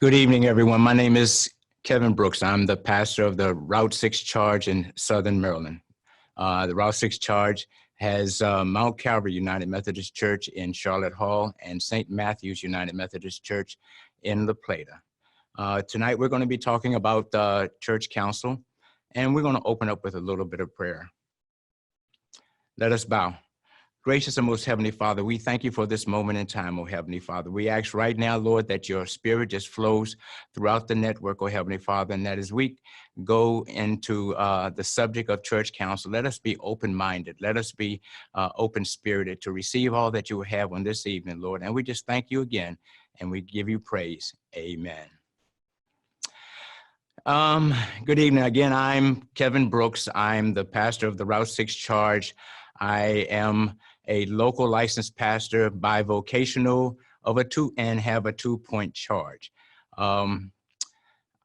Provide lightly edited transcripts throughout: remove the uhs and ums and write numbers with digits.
Good evening, everyone. My name is Kevin Brooks. I'm the pastor of the Route 6 Charge in Southern Maryland. The Route 6 Charge has Mount Calvary United Methodist Church in Charlotte Hall and St. Matthew's United Methodist Church in La Plata. Tonight, we're going to be talking about church council, and we're going to open up with a little bit of prayer. Let us bow. Gracious and most Heavenly Father, we thank you for this moment in time, oh Heavenly Father. We ask right now, Lord, that your spirit just flows throughout the network, oh Heavenly Father, and that as we go into the subject of church council, let us be open-minded. Let us be open-spirited to receive all that you have on this evening, Lord. And we just thank you again, and we give you praise. Amen. Good evening. Again, I'm Kevin Brooks. I'm the pastor of the Route 6 Charge. I am a local licensed pastor, bivocational and have a 2-point charge. I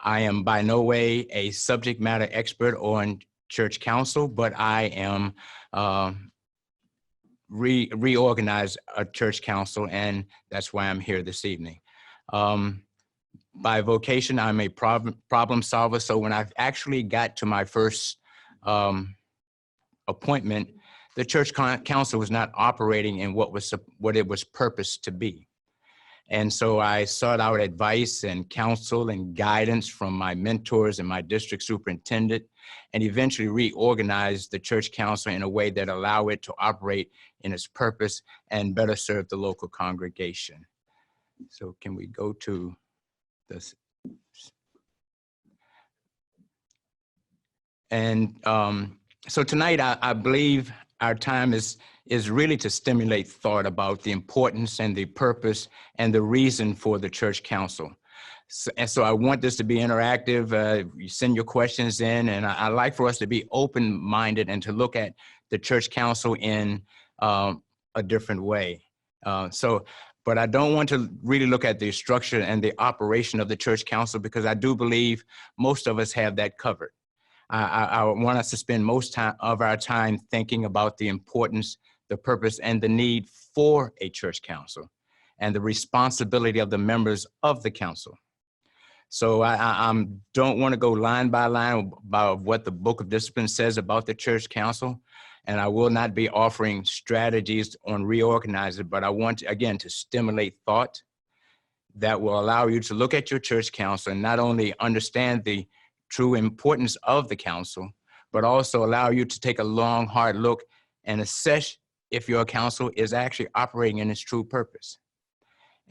am by no way a subject matter expert on church council, but I am reorganized a church council, and that's why I'm here this evening. By vocation, I'm a problem solver. So when I actually got to my first appointment, the church council was not operating in what it was purposed to be. And so I sought out advice and counsel and guidance from my mentors and my district superintendent, and eventually reorganized the church council in a way that allowed it to operate in its purpose and better serve the local congregation. So can we go to this? And so tonight, I believe our time is really to stimulate thought about the importance and the purpose and the reason for the church council. So I want this to be interactive. You send your questions in, and I like for us to be open-minded and to look at the church council in a different way. But I don't want to really look at the structure and the operation of the church council, because I do believe most of us have that covered. I want us to spend most of our time thinking about the importance, the purpose, and the need for a church council and the responsibility of the members of the council. So I don't want to go line by line about what the Book of Discipline says about the church council, and I will not be offering strategies on reorganizing, but I want, again, to stimulate thought that will allow you to look at your church council and not only understand the true importance of the council, but also allow you to take a long, hard look and assess if your council is actually operating in its true purpose.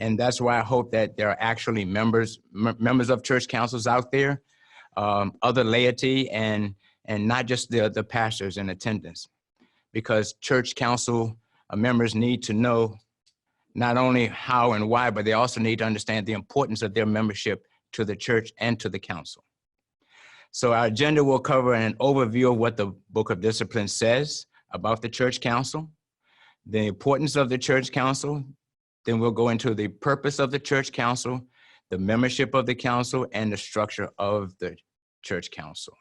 And that's why I hope that there are actually members of church councils out there, other laity, and not just the pastors in attendance, because church council members need to know not only how and why, but they also need to understand the importance of their membership to the church and to the council. So our agenda will cover an overview of what the Book of Discipline says about the church council, the importance of the church council. Then we'll go into the purpose of the church council, the membership of the council, and the structure of the church council.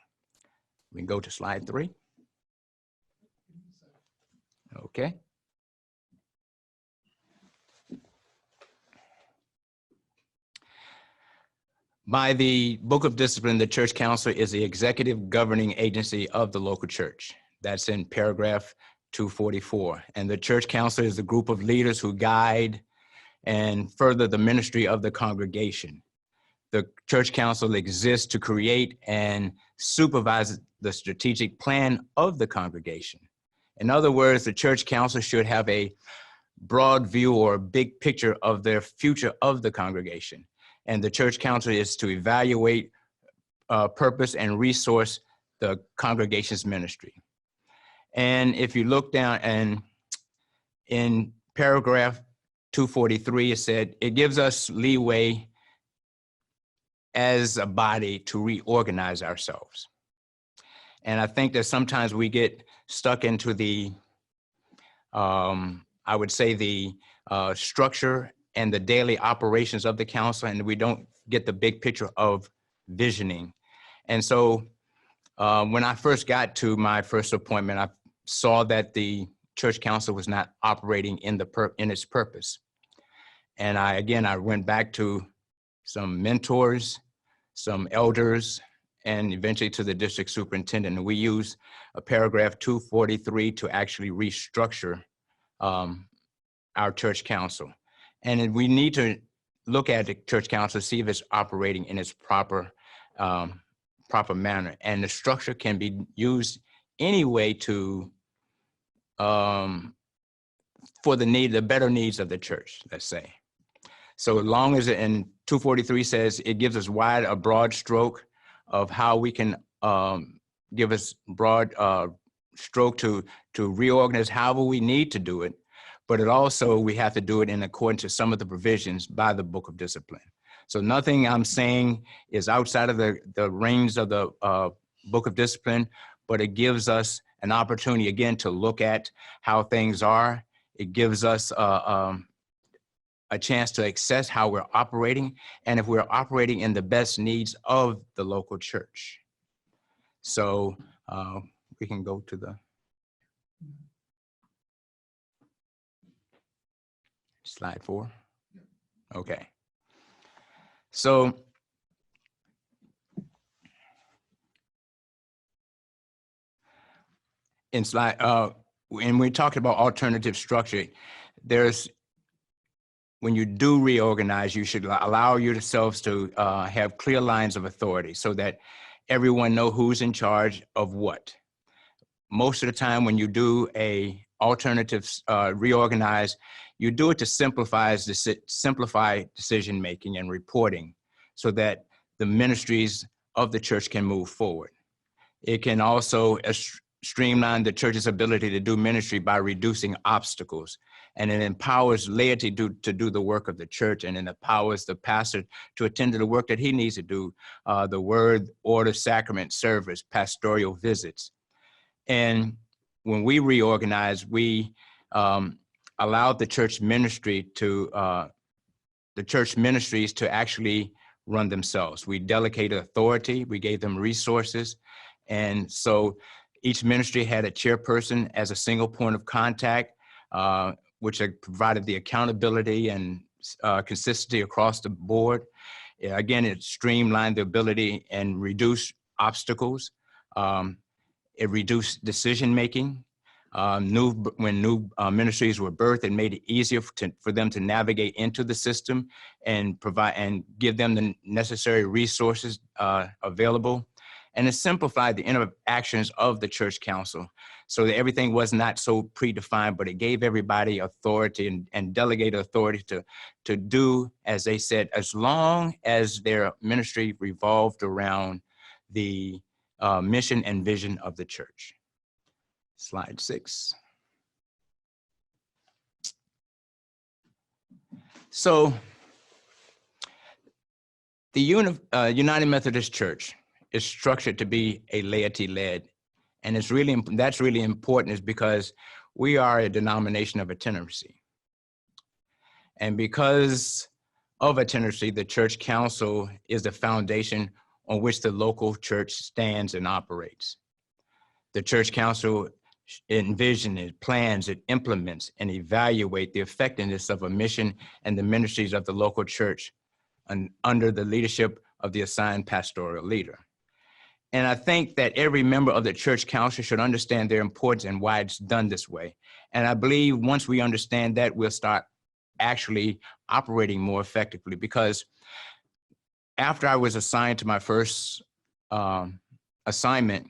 We can go to slide 3. Okay. By the Book of Discipline, the church council is the executive governing agency of the local church. That's in paragraph 244. And the church council is a group of leaders who guide and further the ministry of the congregation. The church council exists to create and supervise the strategic plan of the congregation. In other words, the church council should have a broad view or a big picture of the future of the congregation. And the church council is to evaluate purpose and resource the congregation's ministry. And if you look down, and in paragraph 243, it said, it gives us leeway as a body to reorganize ourselves. And I think that sometimes we get stuck into the, I would say, the structure and the daily operations of the council, and we don't get the big picture of visioning. And so when I first got to my first appointment, I saw that the church council was not operating in its purpose. And I went back to some mentors, some elders, and eventually to the district superintendent. And we use a paragraph 243 to actually restructure our church council. And we need to look at the church council, see if it's operating in its proper manner. And the structure can be used anyway to, for the better needs of the church, let's say. So as long as in 243 says it gives us a broad stroke of how we can give us broad stroke to reorganize however we need to do it, but it also, we have to do it in accordance to some of the provisions by the Book of Discipline. So nothing I'm saying is outside of the range of the Book of Discipline, but it gives us an opportunity again to look at how things are. It gives us a chance to assess how we're operating and if we're operating in the best needs of the local church. So we can go to the slide 4. Okay. So in slide, when we talked about alternative structure, when you do reorganize, you should allow yourselves to have clear lines of authority so that everyone know who's in charge of what. Most of the time when you do a alternative reorganize, you do it to simplify decision-making and reporting so that the ministries of the church can move forward. It can also streamline the church's ability to do ministry by reducing obstacles. And it empowers laity to do the work of the church, and it empowers the pastor to attend to the work that he needs to do, the word, order, sacrament, service, pastoral visits. And when we reorganize, we allowed the church ministries to actually run themselves. We delegated authority, we gave them resources. And so each ministry had a chairperson as a single point of contact, which provided the accountability and consistency across the board. Again, it streamlined the ability and reduced obstacles. It reduced decision-making. When new ministries were birthed, it made it easier for them to navigate into the system and provide and give them the necessary resources available. And it simplified the interactions of the church council so that everything was not so predefined, but it gave everybody authority and delegated authority to do, as they said, as long as their ministry revolved around the mission and vision of the church. Slide 6. So the United Methodist Church is structured to be a laity-led, and that's really important is because we are a denomination of itinerancy. And because of itinerancy, the church council is the foundation on which the local church stands and operates. The church council envisions, it plans, it implements, and evaluates the effectiveness of a mission and the ministries of the local church under the leadership of the assigned pastoral leader. And I think that every member of the church council should understand their importance and why it's done this way. And I believe once we understand that, we'll start actually operating more effectively, because after I was assigned to my first assignment,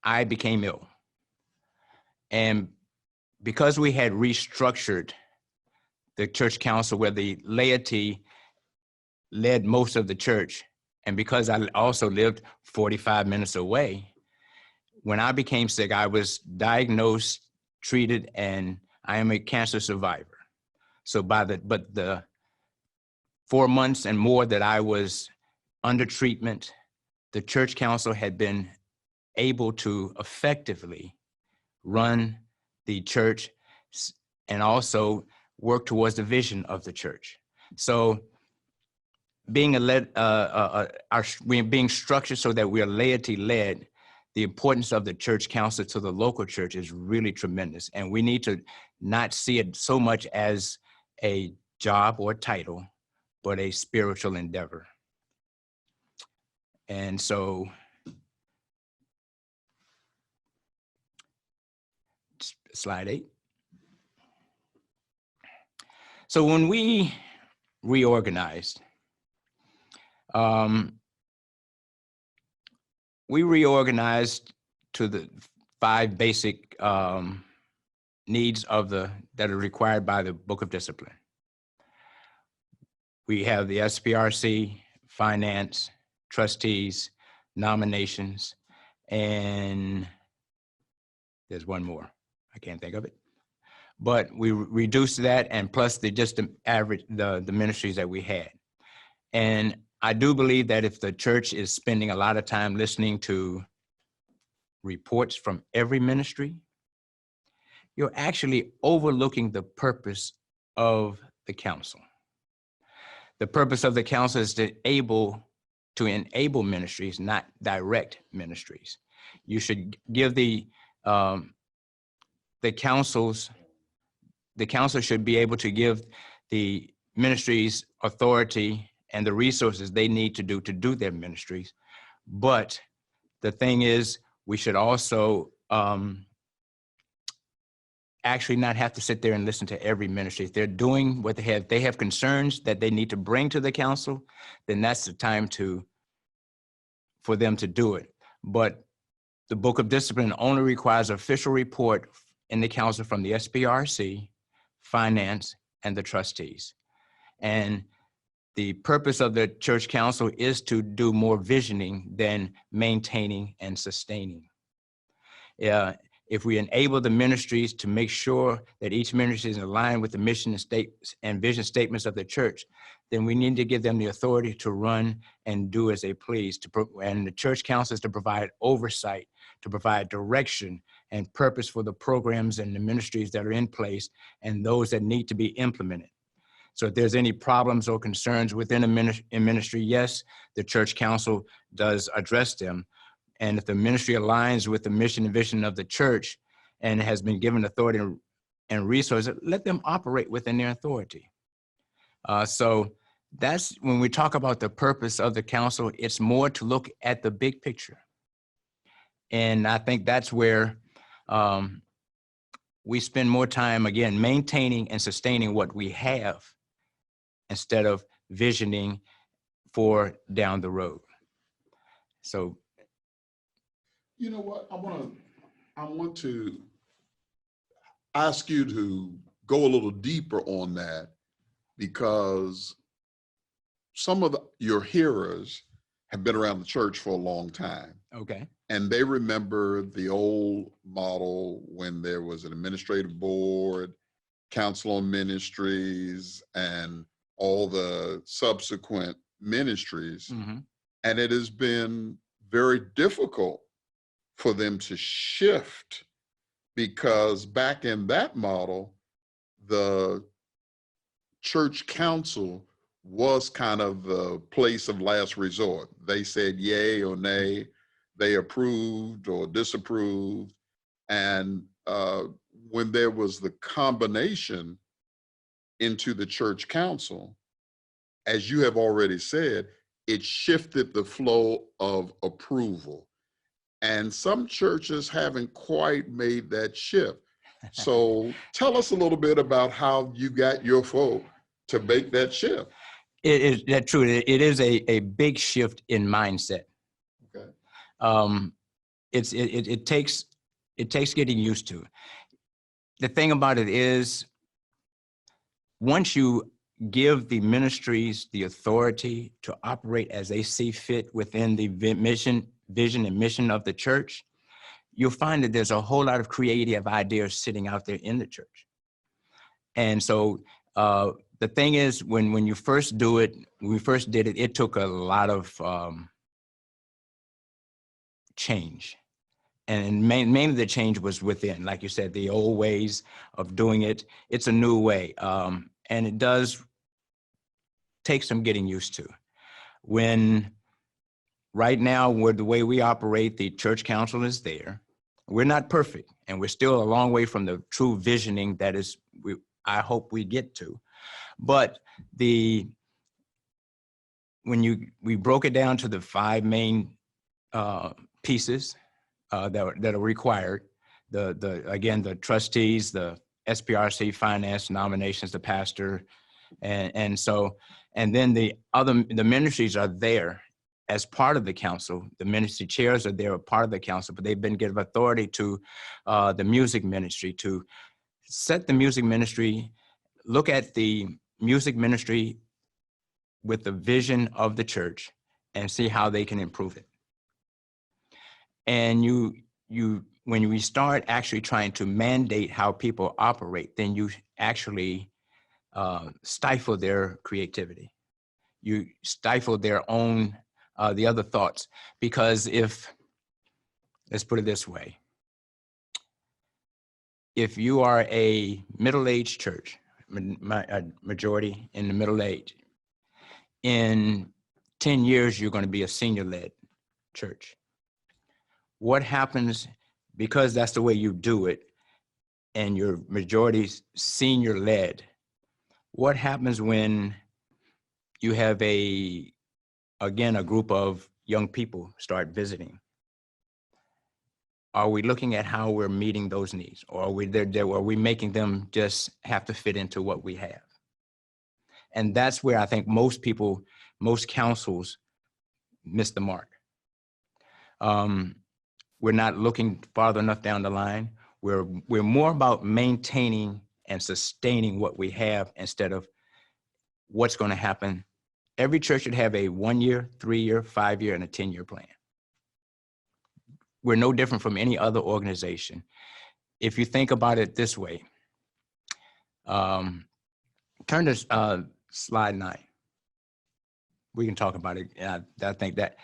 I became ill. And because we had restructured the church council where the laity led most of the church, and because I also lived 45 minutes away, when I became sick, I was diagnosed, treated, and I am a cancer survivor. So but the 4 months and more that I was under treatment, the church council had been able to effectively run the church and also work towards the vision of the church. So being being structured so that we are laity-led, the importance of the church council to the local church is really tremendous. And we need to not see it so much as a job or title, but a spiritual endeavor. And so slide 8. So when we reorganized, we reorganized to the 5 basic needs that are required by the Book of Discipline. We have the SPRC, finance, trustees, nominations, and there's one more. I can't think of it. But we reduced that, and plus the average, the ministries that we had. And I do believe that if the church is spending a lot of time listening to reports from every ministry, you're actually overlooking the purpose of the council. The purpose of the council is to enable ministries, not direct ministries. You should give the council should be able to give the ministries authority and the resources they need to do their ministries. But the thing is, we should also actually not have to sit there and listen to every ministry. If they're doing what they have concerns that they need to bring to the council, then that's the time for them to do it. But the Book of Discipline only requires official report in the council from the SPRC, finance, and the trustees. And the purpose of the church council is to do more visioning than maintaining and sustaining. If we enable the ministries to make sure that each ministry is in line with the mission and vision statements of the church, then we need to give them the authority to run and do as they please. And the church council is to provide oversight, to provide direction and purpose for the programs and the ministries that are in place and those that need to be implemented. So if there's any problems or concerns within a ministry, yes, the church council does address them. And if the ministry aligns with the mission and vision of the church and has been given authority and resources, let them operate within their authority. So that's when we talk about the purpose of the council, it's more to look at the big picture. And I think that's where we spend more time, again, maintaining and sustaining what we have instead of visioning for down the road. So, you know what, I want to ask you to go a little deeper on that, because some of your hearers have been around the church for a long time. okay. And they remember the old model when there was an administrative board, council on ministries, and all the subsequent ministries. Mm-hmm. And it has been very difficult for them to shift, because back in that model, the church council was kind of the place of last resort. They said yay or nay, they approved or disapproved. And when there was the combination into the church council, as you have already said, it shifted the flow of approval. And some churches haven't quite made that shift. So tell us a little bit about how you got your folk to make that shift. It is that true. It is a big shift in mindset. Okay. It takes getting used to. The thing about it is, once you give the ministries the authority to operate as they see fit within the vision and mission of the church, you'll find that there's a whole lot of creative ideas sitting out there in the church. And so the thing is, when you first do it, when we first did it, it took a lot of change. And mainly the change was within, like you said, the old ways of doing it. It's a new way. And it does take some getting used to. When right now, with the way we operate, the church council is there. We're not perfect, and we're still a long way from the true visioning that is, I hope we get to. But the we broke it down to the 5 main pieces that are required. Again, the trustees, the SPRC, finance, nominations, the pastor, and then the ministries are there as part of the council. The ministry chairs are there, a part of the council, but they've been given authority to the music ministry to set the music ministry, look at the music ministry with the vision of the church and see how they can improve it. And when we start actually trying to mandate how people operate, then you actually stifle their creativity. You stifle their own, the other thoughts. Because let's put it this way, if you are a middle-aged church, majority in the middle age, in 10 years, you're going to be a senior-led church. What happens, because that's the way you do it, and your majority senior-led, what happens when you have a group of young people start visiting? Are we looking at how we're meeting those needs? Or are we making them just have to fit into what we have? And that's where I think most councils miss the mark. We're not looking farther enough down the line. We're more about maintaining and sustaining what we have instead of what's going to happen. Every church should have a 1-year, 3-year, 5-year, and a 10-year plan. We're no different from any other organization. If you think about it this way, turn to slide 9. We can talk about it. I think that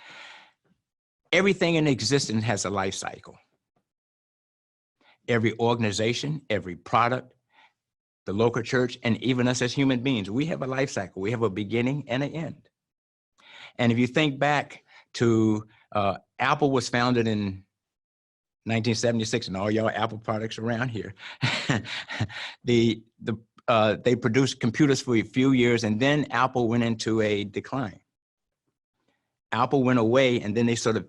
everything in existence has a life cycle. Every organization, every product, the local church, and even us as human beings, we have a life cycle. We have a beginning and an end. And if you think back to Apple was founded in 1976, and all y'all Apple products around here, they produced computers for a few years, and then Apple went into a decline. Apple went away, and then they sort of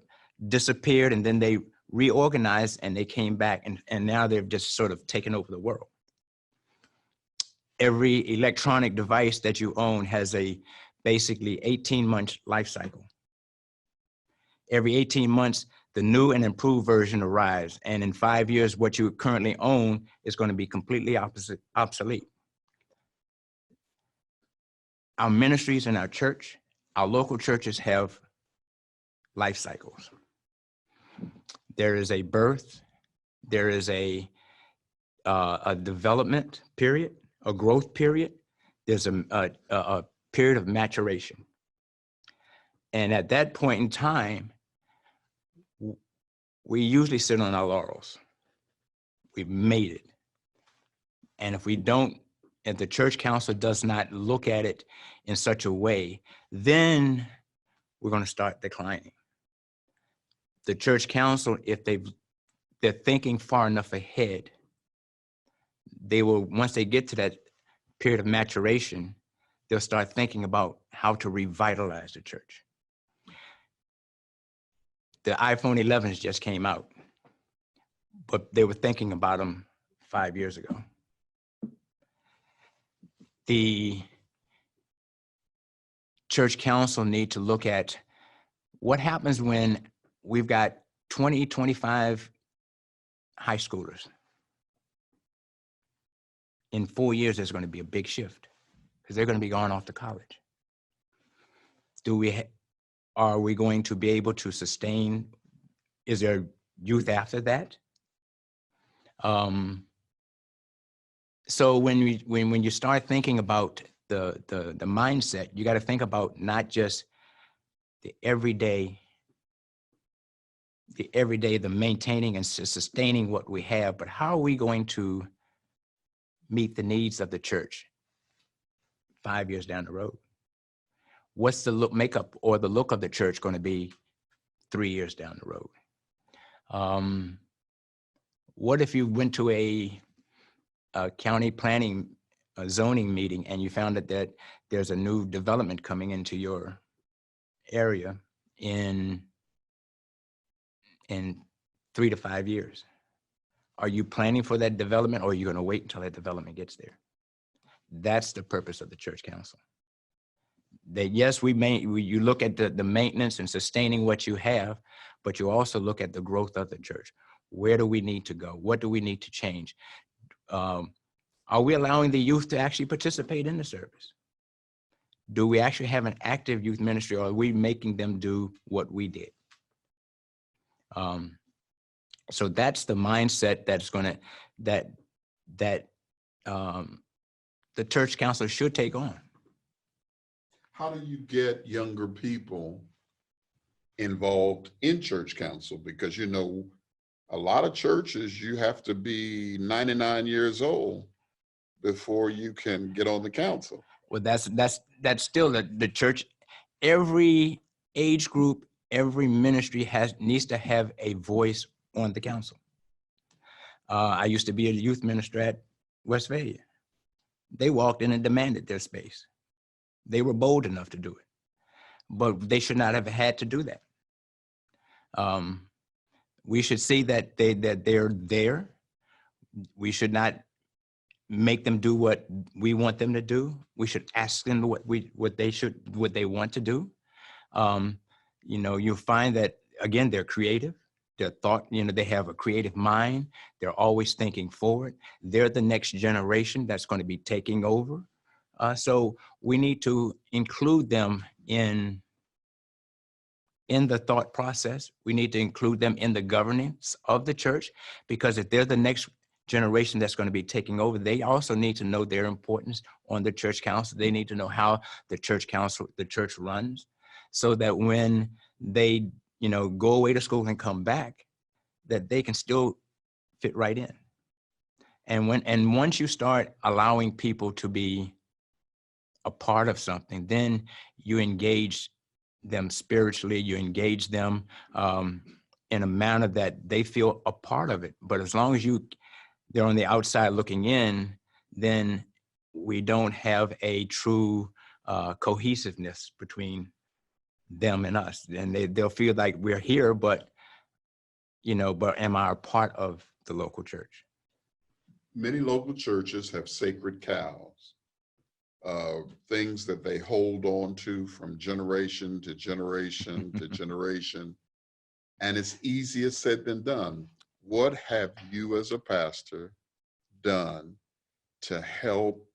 disappeared, and then they reorganized, and they came back, and now they've just sort of taken over the world. Every electronic device that you own has a basically 18-month life cycle. Every 18 months, the new and improved version arrives, and in 5 years, what you currently own is going to be completely obsolete. Our ministries in our church, our local churches have life cycles. There is a birth, there is a development period, a growth period, there's a period of maturation. And at that point in time, we usually sit on our laurels. We've made it. And if the church council does not look at it in such a way, then we're going to start declining. The church council, if they're thinking far enough ahead, they will, once they get to that period of maturation, they'll start thinking about how to revitalize the church. The iPhone 11s just came out, but they were thinking about them 5 years ago. The church council need to look at what happens when we've got 20, 25 high schoolers. In 4 years, there's going to be a big shift because they're going to be going off to college. Are we going to be able to sustain? Is there youth after that? So when you start thinking about the mindset, you got to think about not just the everyday, the maintaining and sustaining what we have, but how are we going to meet the needs of the church 5 years down the road? What's the makeup or the look of the church going to be 3 years down the road? What if you went to a county planning, zoning meeting, and you found that there's a new development coming into your area in 3 to 5 years? Are you planning for that development, or are you going to wait until that development gets there? That's the purpose of the church council. That yes, you look at the maintenance and sustaining what you have, but you also look at the growth of the church. Where do we need to go? What do we need to change? Are we allowing the youth to actually participate in the service? Do we actually have an active youth ministry, or are we making them do what we did? So that's the mindset that's going to, the church council should take on. How do you get younger people involved in church council? Because, you know, a lot of churches, you have to be 99 years old before you can get on the council. Well, that's still the church. Every age group, every ministry needs to have a voice on the council. I used to be a youth minister at Westphalia. They walked in and demanded their space. They were bold enough to do it, but they should not have had to do that. We should see that they're there. We should not make them do what we want them to do. We should ask them what they want to do. You know, you'll find that again, they're creative. They have a creative mind. They're always thinking forward. They're the next generation that's going to be taking over. So we need to include them in the thought process. We need to include them in the governance of the church, because if they're the next generation that's going to be taking over, they also need to know their importance on the church council. They need to know how the church runs, so that when they, go away to school and come back, that they can still fit right in. And once you start allowing people to be a part of something, then you engage them spiritually, you engage them in a manner that they feel a part of it. But as long as they're on the outside looking in, then we don't have a true cohesiveness between them and us. And they'll feel like we're here, but am I a part of the local church? Many local churches have sacred cows, things that they hold on to from generation to generation to generation. And it's easier said than done. What have you as a pastor done to help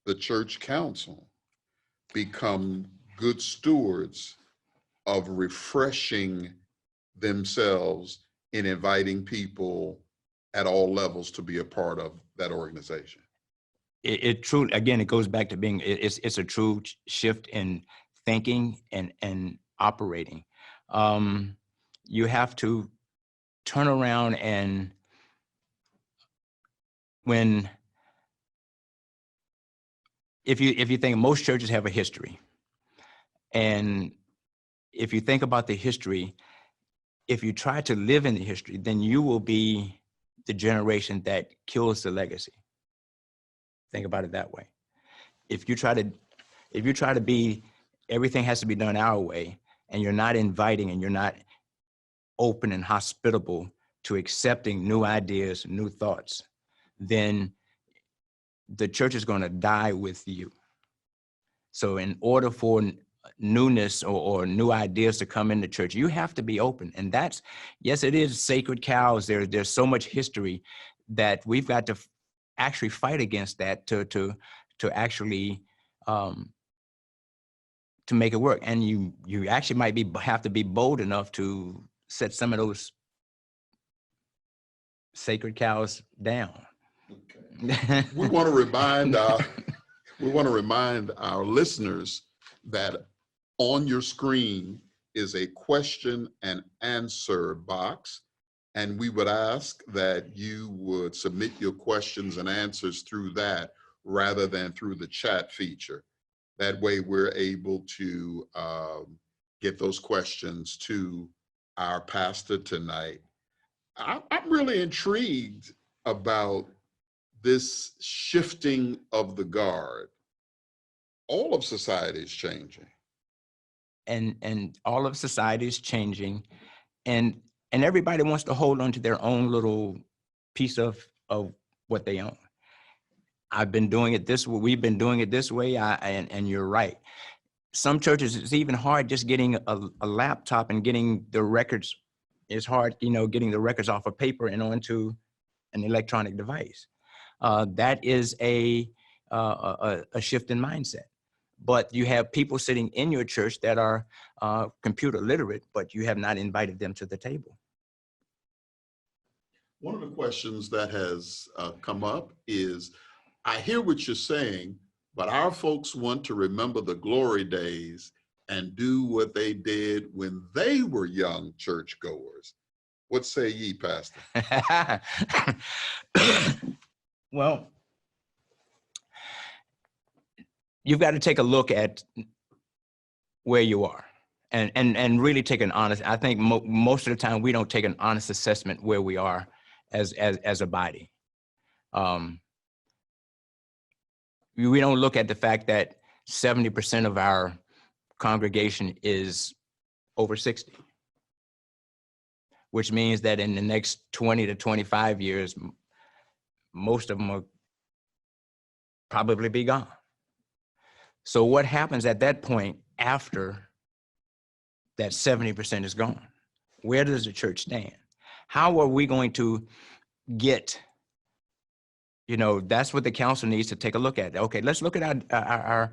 the church council become good stewards of refreshing themselves in inviting people at all levels to be a part of that organization? It truly, again, it goes back to being, it's a true shift in thinking and operating. You have to turn around, and if you think, most churches have a history, and if you think about the history, if you try to live in the history, then you will be the generation that kills the legacy. Think about it that way. If you try to be, everything has to be done our way, and you're not inviting, and you're not open and hospitable to accepting new ideas, new thoughts, then the church is going to die with you. So in order for newness or new ideas to come into church, you have to be open. And yes, it is sacred cows. There's so much history that we've got to actually fight against that to actually to make it work. And you actually have to be bold enough to set some of those sacred cows down. Okay. We want to remind our listeners that on your screen is a question and answer box, and we would ask that you would submit your questions and answers through that rather than through the chat feature. That way we're able to get those questions to our pastor tonight. I'm really intrigued about this shifting of the guard. All of society is changing. and all of society is changing, and everybody wants to hold on to their own little piece of what they own. I've been doing it this way. We've been doing it this way. And you're right. Some churches, it's even hard just getting a laptop and getting the records. It's hard, getting the records off of paper and onto an electronic device. That is a shift in mindset. But you have people sitting in your church that are computer literate, but you have not invited them to the table. One of the questions that has come up is, I hear what you're saying, but our folks want to remember the glory days and do what they did when they were young churchgoers. What say ye, Pastor? Well, you've got to take a look at where you are and really take an honest, I think most of the time we don't take an honest assessment where we are as a body. We don't look at the fact that 70% of our congregation is over 60, which means that in the next 20 to 25 years, most of them will probably be gone. So what happens at that point after that 70% is gone? Where does the church stand? How are we going to get, that's what the council needs to take a look at. Okay, let's look at our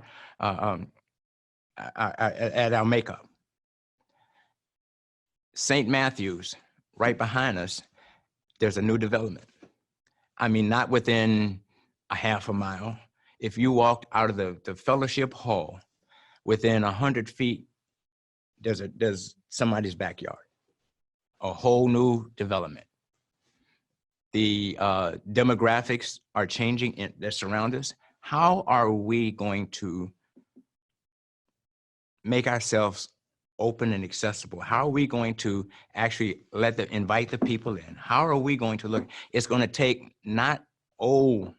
makeup. St. Matthew's, right behind us, there's a new development. I mean, not within a half a mile. If you walked out of the fellowship hall, within 100 feet, there's somebody's backyard, a whole new development. The demographics are changing that surround us. How are we going to make ourselves open and accessible? How are we going to actually invite the people in? How are we going to look? It's going to take not old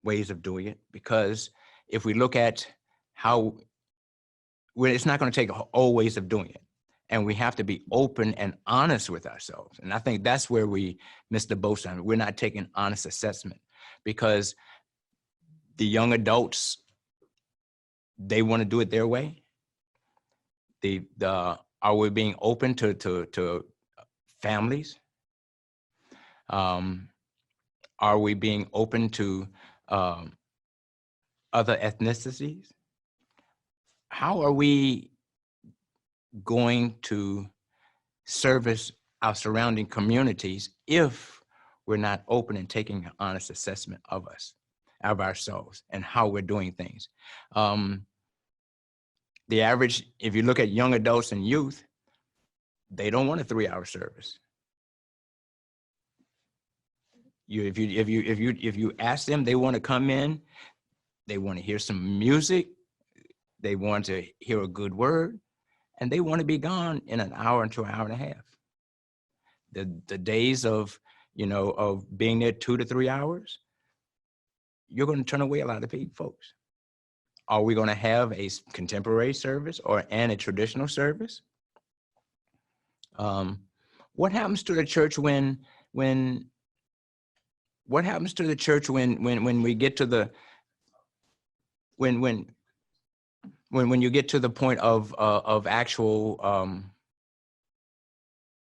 ways of doing it, because if we look at it's not going to take old ways of doing it. And we have to be open and honest with ourselves. And I think that's where we miss the boat on it. We're not taking honest assessment, because the young adults, they want to do it their way. Are we being open to families? Are we being open to other ethnicities? How are we going to service our surrounding communities if we're not open and taking an honest assessment of ourselves and how we're doing things? The average, if you look at young adults and youth, they don't want a 3-hour service. If you ask them, they want to come in, they want to hear some music, they want to hear a good word, and they want to be gone in an hour to an hour and a half. The days of being there 2 to 3 hours, you're going to turn away a lot of folks. Are we going to have a contemporary service and a traditional service? What happens to the church when we get to the when you get to the point of actual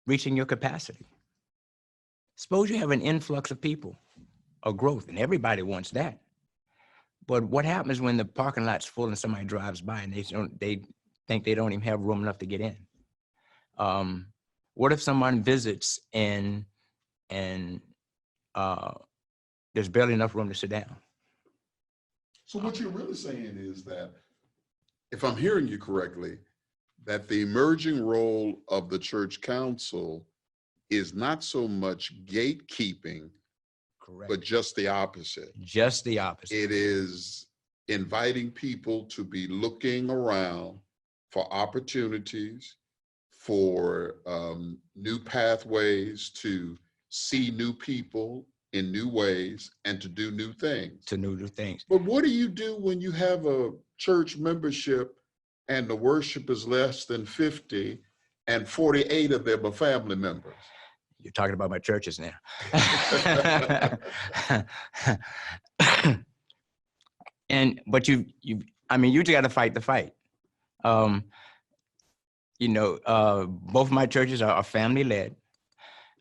reaching your capacity? Suppose you have an influx of people, a growth, and everybody wants that. But what happens when the parking lot's full and somebody drives by and they think they don't even have room enough to get in? What if someone visits and there's barely enough room to sit down? So what you're really saying is that, if I'm hearing you correctly, that the emerging role of the church council is not so much gatekeeping, Correct. but just the opposite. Just the opposite. It is inviting people to be looking around for opportunities, for new pathways, to see new people in new ways, and to do new things. To new things. But what do you do when you have a church membership and the worship is less than 50, and 48 of them are family members. You're talking about my churches now. But I mean, you just got to fight the fight. Both my churches are family led.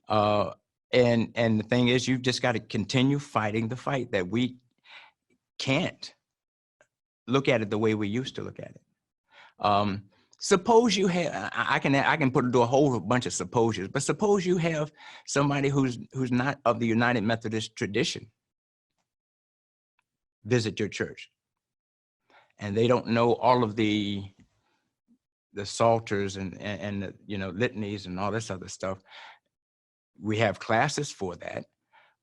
And the thing is, you've just got to continue fighting the fight that we can't look at it the way we used to look at it. Suppose you have, I can do a whole bunch of supposes, but suppose you have somebody who's not of the United Methodist tradition visit your church, and they don't know all of the psalters and the, litanies and all this other stuff. We have classes for that,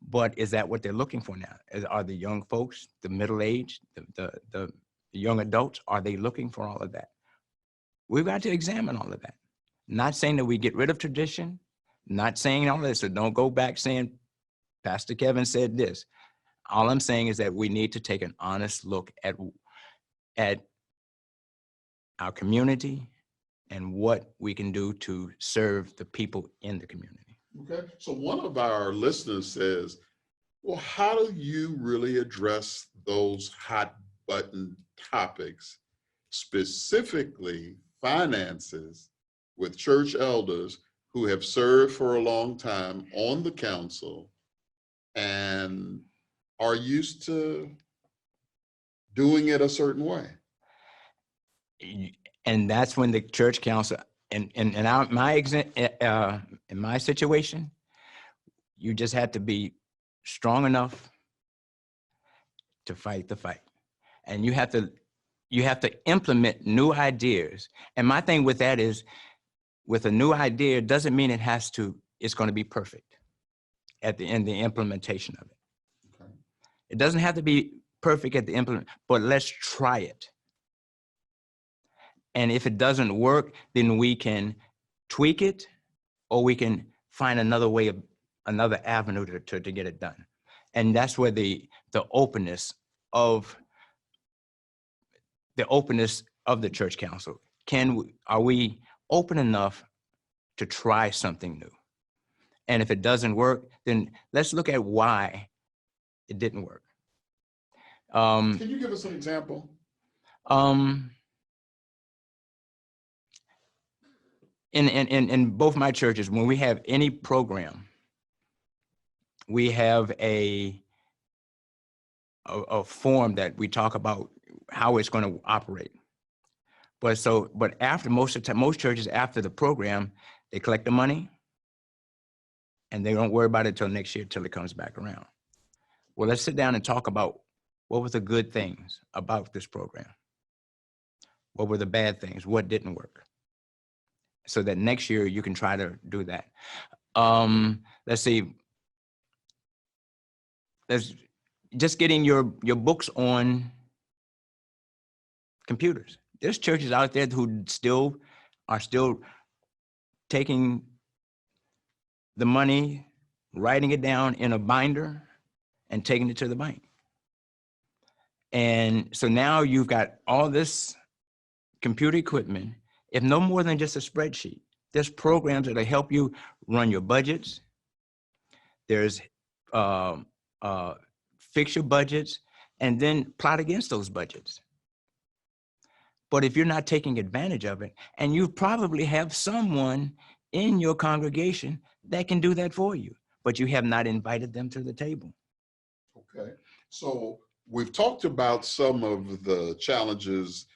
but is that what they're looking for now? Are the young folks, the middle-aged, the young adults, are they looking for all of that? We've got to examine all of that. Not saying that we get rid of tradition, not saying all this, so don't go back saying, Pastor Kevin said this. All I'm saying is that we need to take an honest look at our community and what we can do to serve the people in the community. Okay, so one of our listeners says, well, how do you really address those hot button topics, specifically finances, with church elders who have served for a long time on the council and are used to doing it a certain way? And that's when the church council, in my situation, you just had to be strong enough to fight the fight, and you have to implement new ideas. And my thing with that is, with a new idea, doesn't mean it's going to be perfect at the end, the implementation of it. Okay. It doesn't have to be perfect at the implement, but let's try it. And if it doesn't work, then we can tweak it, or we can find another avenue to get it done. And that's where the openness of the church council. Are we open enough to try something new? And if it doesn't work, then let's look at why it didn't work. Can you give us an example? In both my churches, when we have any program, we have a form that we talk about how it's going to operate. But after most churches, after the program, they collect the money and they don't worry about it till next year, till it comes back around. Well, let's sit down and talk about what were the good things about this program. What were the bad things? What didn't work? So that next year you can try to do that. Let's see. There's just getting your books on computers. There's churches out there who are still taking the money, writing it down in a binder, and taking it to the bank. And so now you've got all this computer equipment, if no more than just a spreadsheet. There's programs that'll help you run your budgets. There's fix your budgets and then plot against those budgets. But if you're not taking advantage of it, and you probably have someone in your congregation that can do that for you, but you have not invited them to the table. Okay, so we've talked about some of the challenges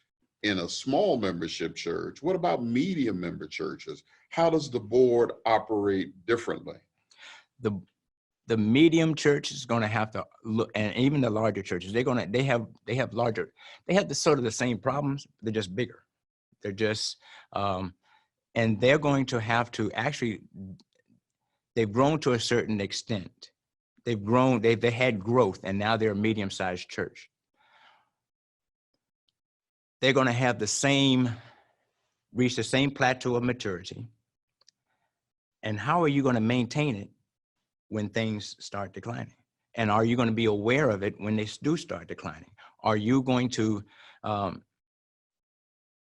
in a small membership church. What about medium member churches? How does the board operate differently? The medium church is going to have to look, and even the larger churches, they have the sort of the same problems. They're just bigger. They're just, and they're going to have to actually, they've grown to a certain extent. They've grown, they had growth, and now they're a medium-sized church. They're going to have reach the same plateau of maturity. And how are you going to maintain it when things start declining? And are you going to be aware of it when they do start declining? Are you going to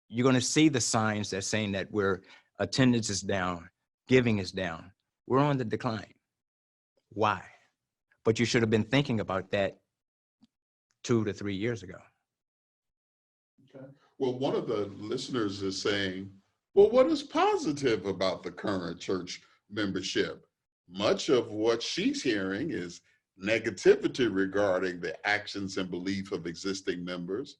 you're going to see the signs that's saying that attendance is down, giving is down. We're on the decline. Why? But you should have been thinking about that 2 to 3 years ago. Okay. Well, one of the listeners is saying, well, what is positive about the current church membership? Much of what she's hearing is negativity regarding the actions and belief of existing members.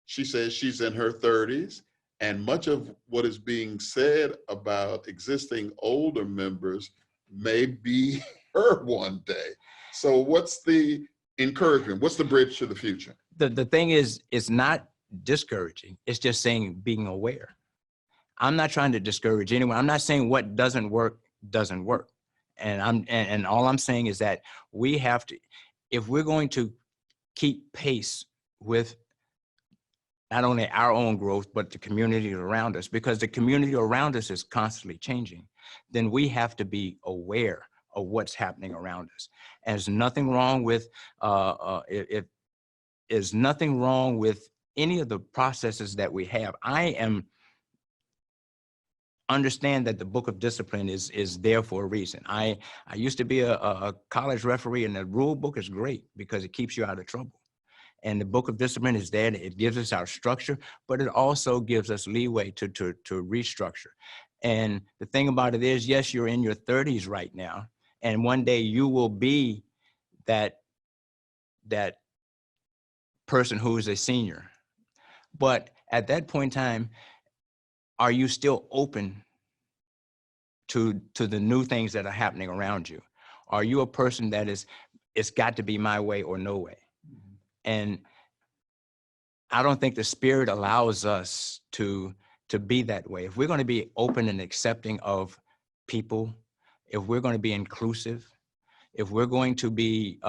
She says she's in her 30s, and much of what is being said about existing older members may be her one day. So what's the encouragement? What's the bridge to the future? The thing is, it's not discouraging. It's just saying being aware. I'm not trying to discourage anyone. I'm not saying what doesn't work. And all I'm saying is that we have to, if we're going to keep pace with not only our own growth, but the community around us, because the community around us is constantly changing, then we have to be aware of what's happening around us. And there's nothing wrong with, there's nothing wrong with any of the processes that we have. Understand that the book of discipline is there for a reason. I used to be a college referee, and the rule book is great because it keeps you out of trouble. And the book of discipline is there. It gives us our structure, but it also gives us leeway to restructure. And the thing about it is, yes, you're in your 30s right now, and one day you will be that person who is a senior. But at that point in time, are you still open to the new things that are happening around you? Are you a person that it's got to be my way or no way? Mm-hmm. And I don't think the Spirit allows us to be that way. If we're going to be open and accepting of people, if we're going to be inclusive, if we're going to be,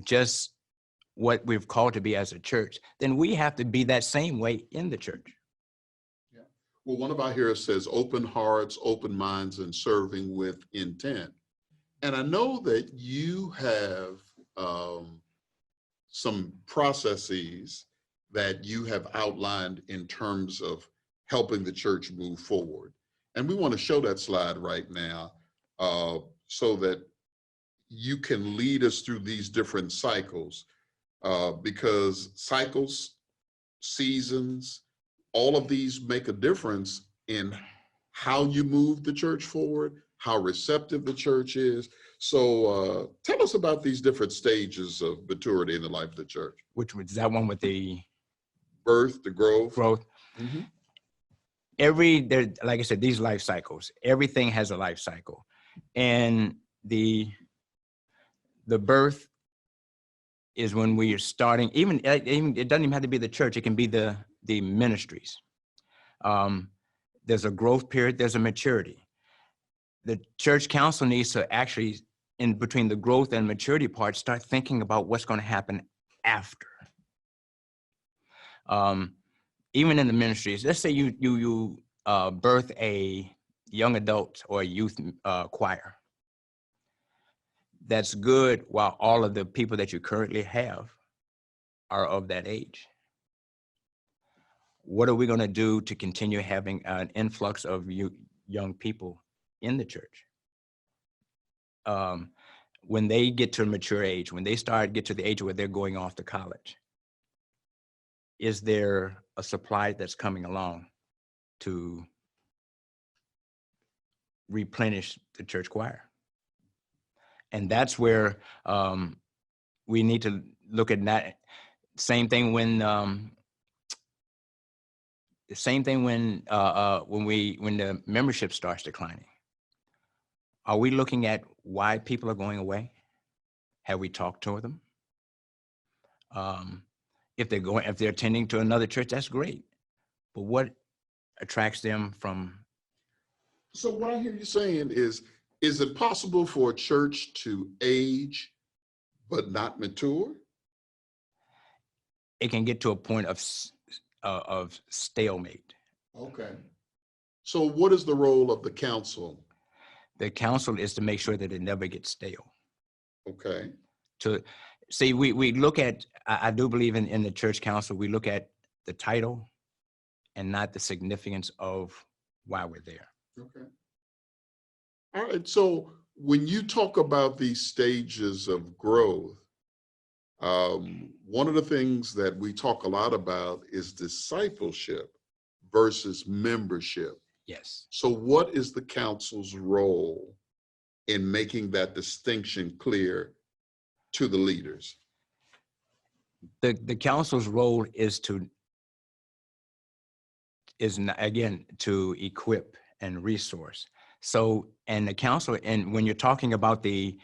just what we've called to be as a church, then we have to be that same way in the church. Yeah. Well, one of our hearers says, open hearts, open minds, and serving with intent. And I know that you have some processes that you have outlined in terms of helping the church move forward. And we want to show that slide right now so that you can lead us through these different cycles, because cycles, seasons, all of these make a difference in how you move the church forward, how receptive the church is. So tell us about these different stages of maturity in the life of the church. Which was that one with the birth, the growth? Growth. Mm-hmm. Like I said, these life cycles, everything has a life cycle. And the birth is when we are starting, even it doesn't even have to be the church, it can be the ministries. There's a growth period, there's a maturity. The church council needs to actually, in between the growth and maturity part, start thinking about what's going to happen after. Even in the ministries, let's say you birth a young adult or a youth choir. That's good while all of the people that you currently have are of that age. What are we going to do to continue having an influx of young people in the church? When they get to a mature age, when they get to the age where they're going off to college, is there a supply that's coming along to replenish the church choir? And that's where we need to look at that. Same thing when the membership starts declining. Are we looking at why people are going away? Have we talked to them? If they're attending to another church, that's great. But what attracts them from? So what I hear you saying is it possible for a church to age but not mature? It can get to a point of stalemate. Okay. So what is the role of the council? The council is to make sure that it never gets stale. Okay. We look at, I do believe in the church council, we look at the title, and not the significance of why we're there. Okay. All right. So when you talk about these stages of growth, one of the things that we talk a lot about is discipleship versus membership. Yes. So what is the council's role in making that distinction clear to the leaders? The council's role is again to equip and resource. So, and the council, and when you're talking about the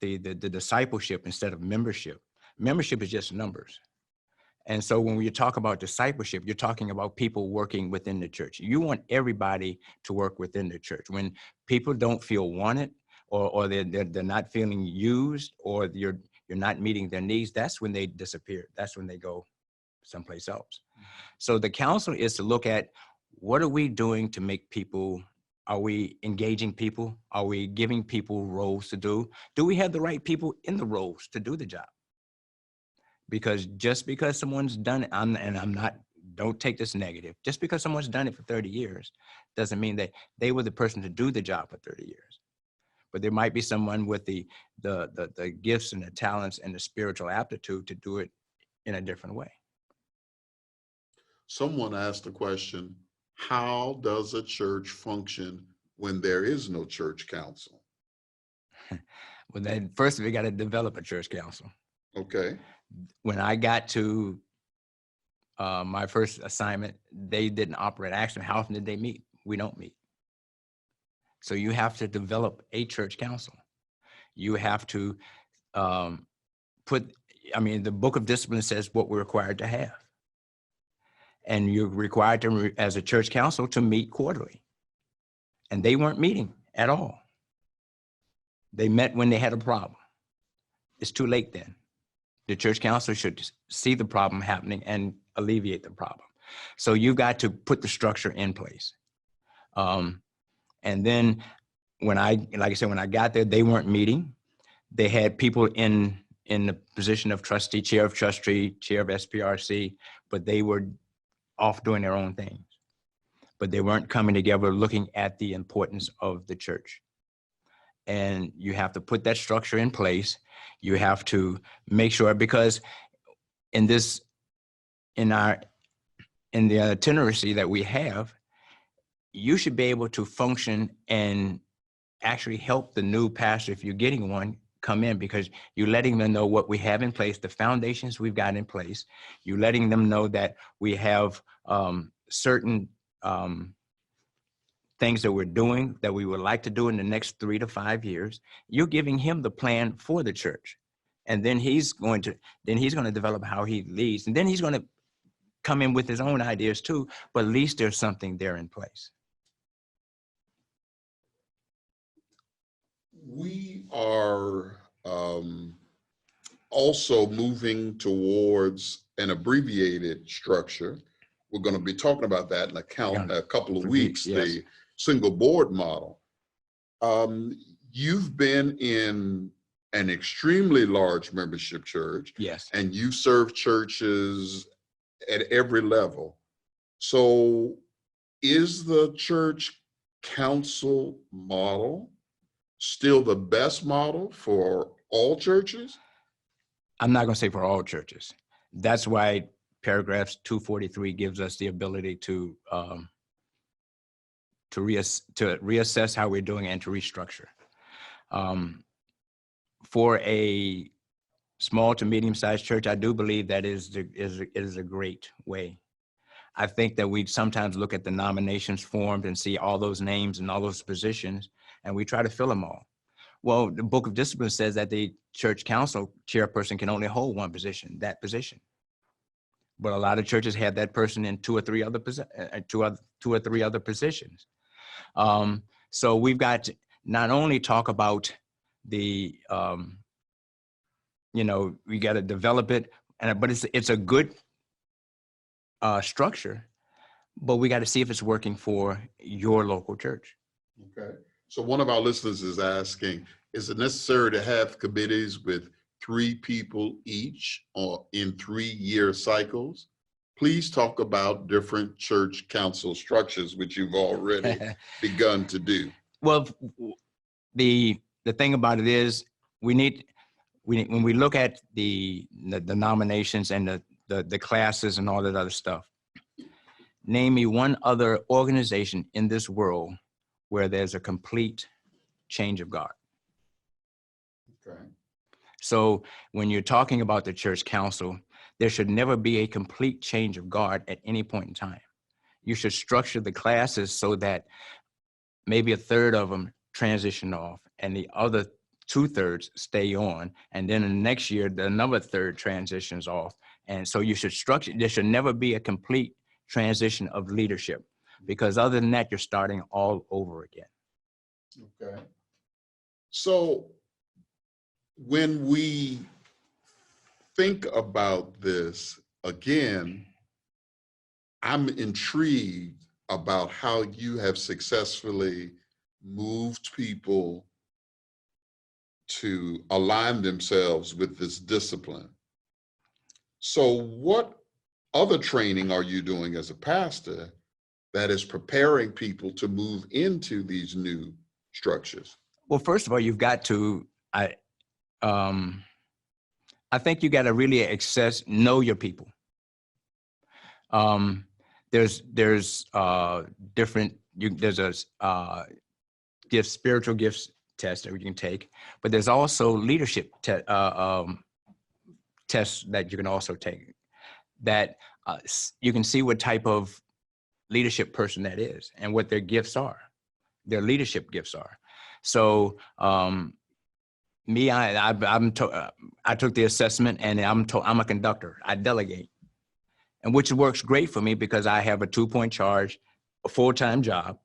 discipleship instead of membership, membership is just numbers. And so when you talk about discipleship, you're talking about people working within the church. You want everybody to work within the church. When people don't feel wanted, or they're not feeling used, or you're not meeting their needs, that's when they disappear. That's when they go someplace else. So the council is to look at, what are we doing to make people, are we engaging people? Are we giving people roles to do? Do we have the right people in the roles to do the job? Because just because someone's done it, don't take this negative, just because someone's done it for 30 years doesn't mean that they were the person to do the job for 30 years. But there might be someone with the gifts and the talents and the spiritual aptitude to do it in a different way. Someone asked the question, how does a church function when there is no church council? Well, then first we got to develop a church council. Okay. When I got to my first assignment, they didn't operate. I asked them, how often did they meet? We don't meet. So you have to develop a church council. You have to the book of discipline says what we're required to have. And you're required to, as a church council, to meet quarterly. And they weren't meeting at all. They met when they had a problem. It's too late then. The church council should see the problem happening and alleviate the problem. So you've got to put the structure in place. And then when I got there, they weren't meeting. They had people in the position of trustee, chair of trustee, chair of SPRC, but they were off doing their own things. But they weren't coming together looking at the importance of the church. And you have to put that structure in place. You have to make sure, because in the itinerancy that we have, you should be able to function and actually help the new pastor, if you're getting one, come in, because you're letting them know what we have in place, the foundations we've got in place. You're letting them know that we have certain things that we're doing that we would like to do in the next 3 to 5 years. You're giving him the plan for the church. And then he's going to develop how he leads. And then he's going to come in with his own ideas too, but at least there's something there in place. We are also moving towards an abbreviated structure. We're going to be talking about that in a couple of weeks, yes. The single board model. You've been in an extremely large membership church. Yes. And you serve churches at every level. So is the church council model still the best model for all churches? I'm not going to say for all churches. That's why paragraph 243 gives us the ability to reassess how we're doing and to restructure. For a small to medium-sized church, I do believe that is a great way. I think that we sometimes look at the nominations formed and see all those names and all those positions, and we try to fill them all. Well, the book of discipline says that the church council chairperson can only hold one position, that position. But a lot of churches have that person in two or three other positions. So we've got to not only talk about the, we got to develop it, but it's a good structure, but we got to see if it's working for your local church. Okay. So one of our listeners is asking, is it necessary to have committees with 3 people each or in 3-year cycles? please talk about different church council structures, which you've already begun to do. Well, the thing about it is when we look at the nominations and the classes and all that other stuff, name me one other organization in this world where there's a complete change of guard. Okay. So when you're talking about the church council, there should never be a complete change of guard at any point in time. You should structure the classes so that maybe a third of them transition off and the other 2/3 stay on. And then in the next year, another third transitions off. And so you should structure, there should never be a complete transition of leadership, because other than that, you're starting all over again. Okay. So when we think about this again, I'm intrigued about how you have successfully moved people to align themselves with this discipline. So what other training are you doing as a pastor that is preparing people to move into these new structures? Well, first of all, you've got to, I think you got to really know your people. There's different, there's a spiritual gifts test that you can take, but there's also leadership tests that you can also take that you can see what type of leadership person that is and what their gifts are, their leadership gifts are. So me, I took the assessment, and I'm a conductor. I delegate, and which works great for me because I have a 2-point charge, a full-time job,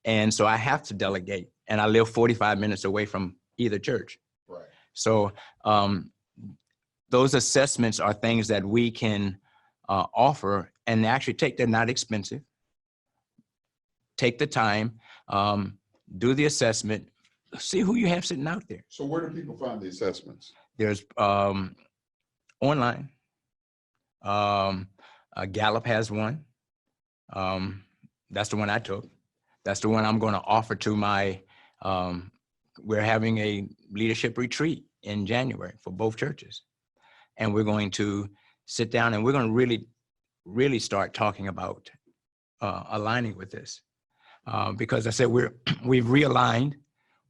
and so I have to delegate. And I live 45 minutes away from either church. Right. So those assessments are things that we can offer and actually take. They're not expensive. Take the time, do the assessment, see who you have sitting out there. So where do people find the assessments? There's online. Gallup has one. That's the one I took. That's the one I'm going to offer to my, we're having a leadership retreat in January for both churches. And we're going to sit down and we're going to really, really start talking about aligning with this. Because I said, we've realigned,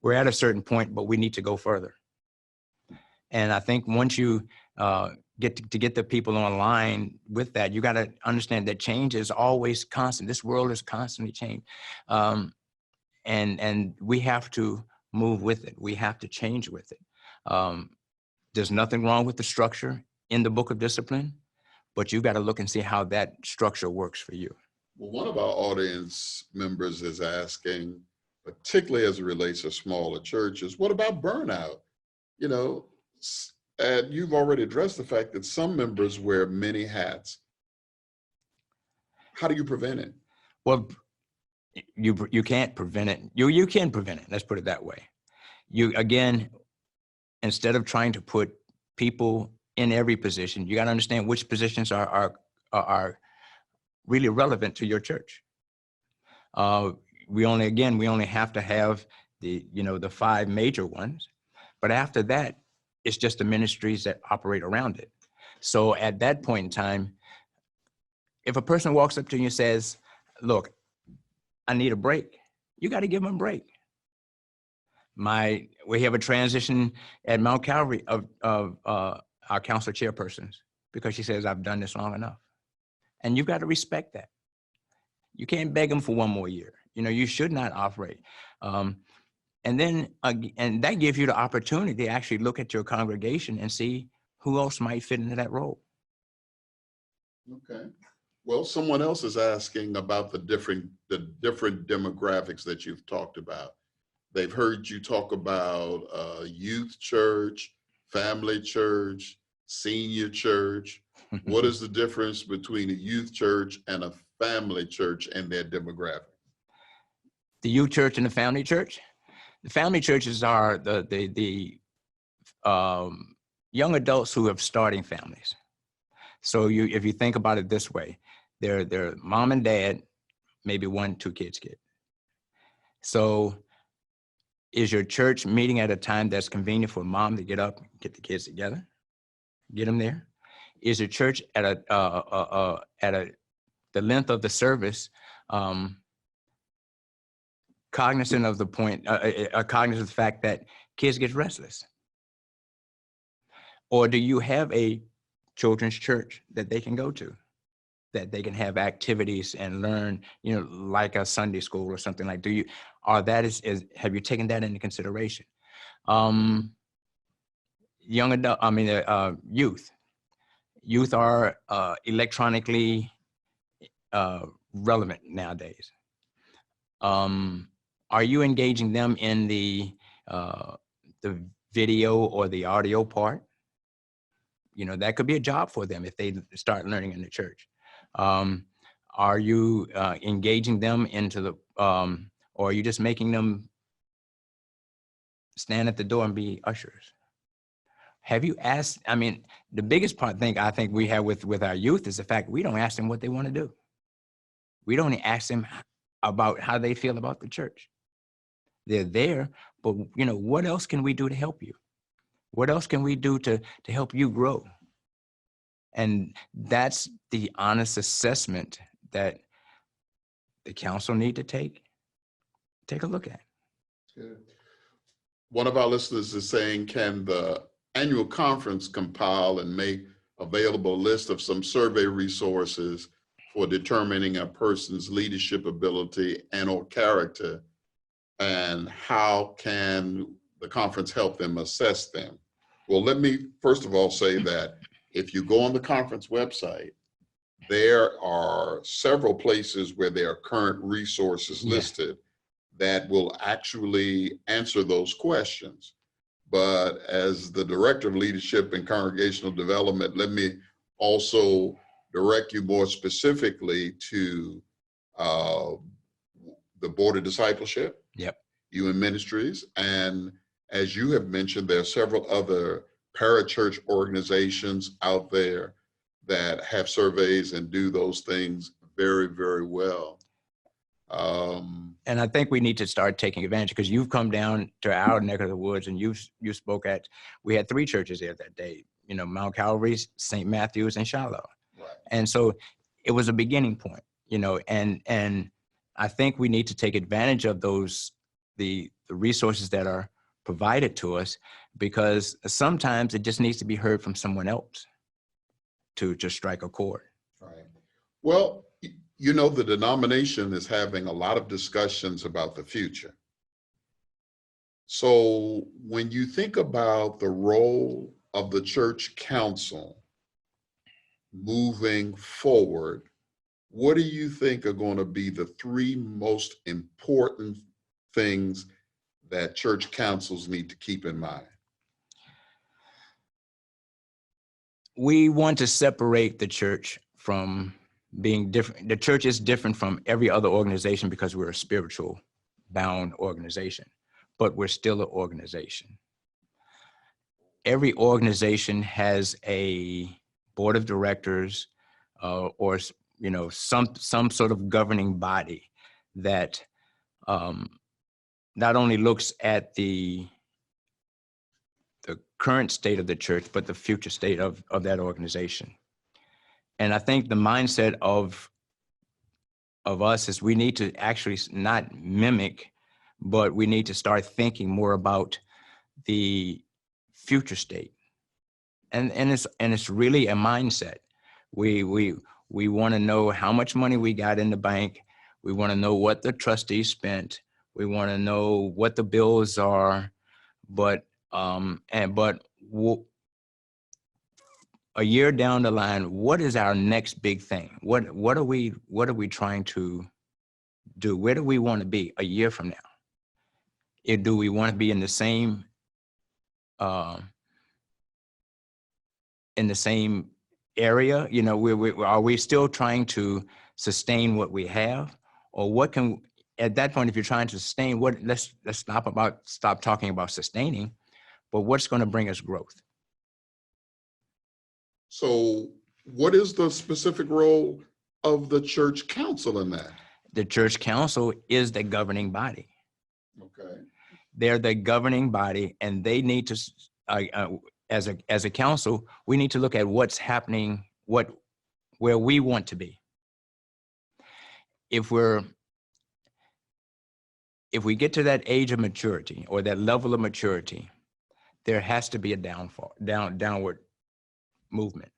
we're at a certain point, but we need to go further. And I think once you get the people online with that, you got to understand that change is always constant. This world is constantly changing. And we have to move with it. We have to change with it. There's nothing wrong with the structure in the book of discipline, but you've got to look and see how that structure works for you. Well, one of our audience members is asking, particularly as it relates to smaller churches, what about burnout? You know, and you've already addressed the fact that some members wear many hats. How do you prevent it? Well, you can't prevent it. You can prevent it. Let's put it that way. You, again, instead of trying to put people in every position, you got to understand which positions are really relevant to your church. We only have to have the 5 major ones, but after that, it's just the ministries that operate around it. So at that point in time, if a person walks up to you and says, look, I need a break, you got to give them a break. We have a transition at Mount Calvary of our council chairpersons because she says, I've done this long enough. And you've got to respect that. You can't beg them for one more year. You should not operate. And that gives you the opportunity to actually look at your congregation and see who else might fit into that role. Okay. Well, someone else is asking about the different demographics that you've talked about. They've heard you talk about youth church, family church, senior church. What is the difference between a youth church and a family church and their demographic? The youth church and the family church? The family churches are the young adults who have starting families. So if you think about it this way, they're mom and dad, maybe 1-2 kids get. So is your church meeting at a time that's convenient for mom to get up, get the kids together, get them there? Is your church at the length of the service cognizant of the point, cognizant of the fact that kids get restless? Or do you have a children's church that they can go to, that they can have activities and learn, like a Sunday school or something like? Have you taken that into consideration? Young adult, youth are electronically relevant nowadays. Are you engaging them in the video or the audio part? That could be a job for them if they start learning in the church. Are you engaging them into the, or are you just making them stand at the door and be ushers? Have you asked? The biggest thing I think we have with our youth is the fact we don't ask them what they want to do. We don't ask them about how they feel about the church. They're there, but what else can we do to help you? What else can we do to help you grow? And that's the honest assessment that the council need to take a look at. Good. One of our listeners is saying, can the annual conference compile and make available a list of some survey resources for determining a person's leadership ability and or character, and how can the conference help them assess them? Well, let me first of all say that if you go on the conference website, there are several places where there are current resources listed that will actually answer those questions. But as the Director of Leadership and Congregational Development, let me also direct you more specifically to the Board of Discipleship, UN Ministries, and as you have mentioned, there are several other parachurch organizations out there that have surveys and do those things very, very well. And I think we need to start taking advantage, because you've come down to our neck of the woods and you spoke we had 3 churches there that day, Mount Calvary, St. Matthew's, and Shiloh. Right. And so it was a beginning point, and I think we need to take advantage of the resources that are provided to us, because sometimes it just needs to be heard from someone else to just strike a chord. Right. Well, the denomination is having a lot of discussions about the future. So when you think about the role of the church council moving forward, what do you think are going to be the 3 most important things that church councils need to keep in mind? We want to separate the church from being different. The church is different from every other organization because we're a spiritual bound organization, but we're still an organization. Every organization has a board of directors or some sort of governing body that not only looks at the current state of the church, but the future state of that organization. And I think the mindset of us is we need to actually not mimic, but we need to start thinking more about the future state. And it's really a mindset. We want to know how much money we got in the bank. We want to know what the trustees spent. We want to know what the bills are, but a year down the line, what is our next big thing? What are we trying to do? Where do we want to be a year from now? Do we want to be in the same area? Are we still trying to sustain what we have, or what can? At that point, if you're trying to sustain, let's stop talking about sustaining, but what's going to bring us growth? So what is the specific role of the church council in that? The church council is the governing body. Okay. They're the governing body, and they need to, as a council, we need to look at what's happening, where we want to be. If we get to that age of maturity or that level of maturity, there has to be a downward movement.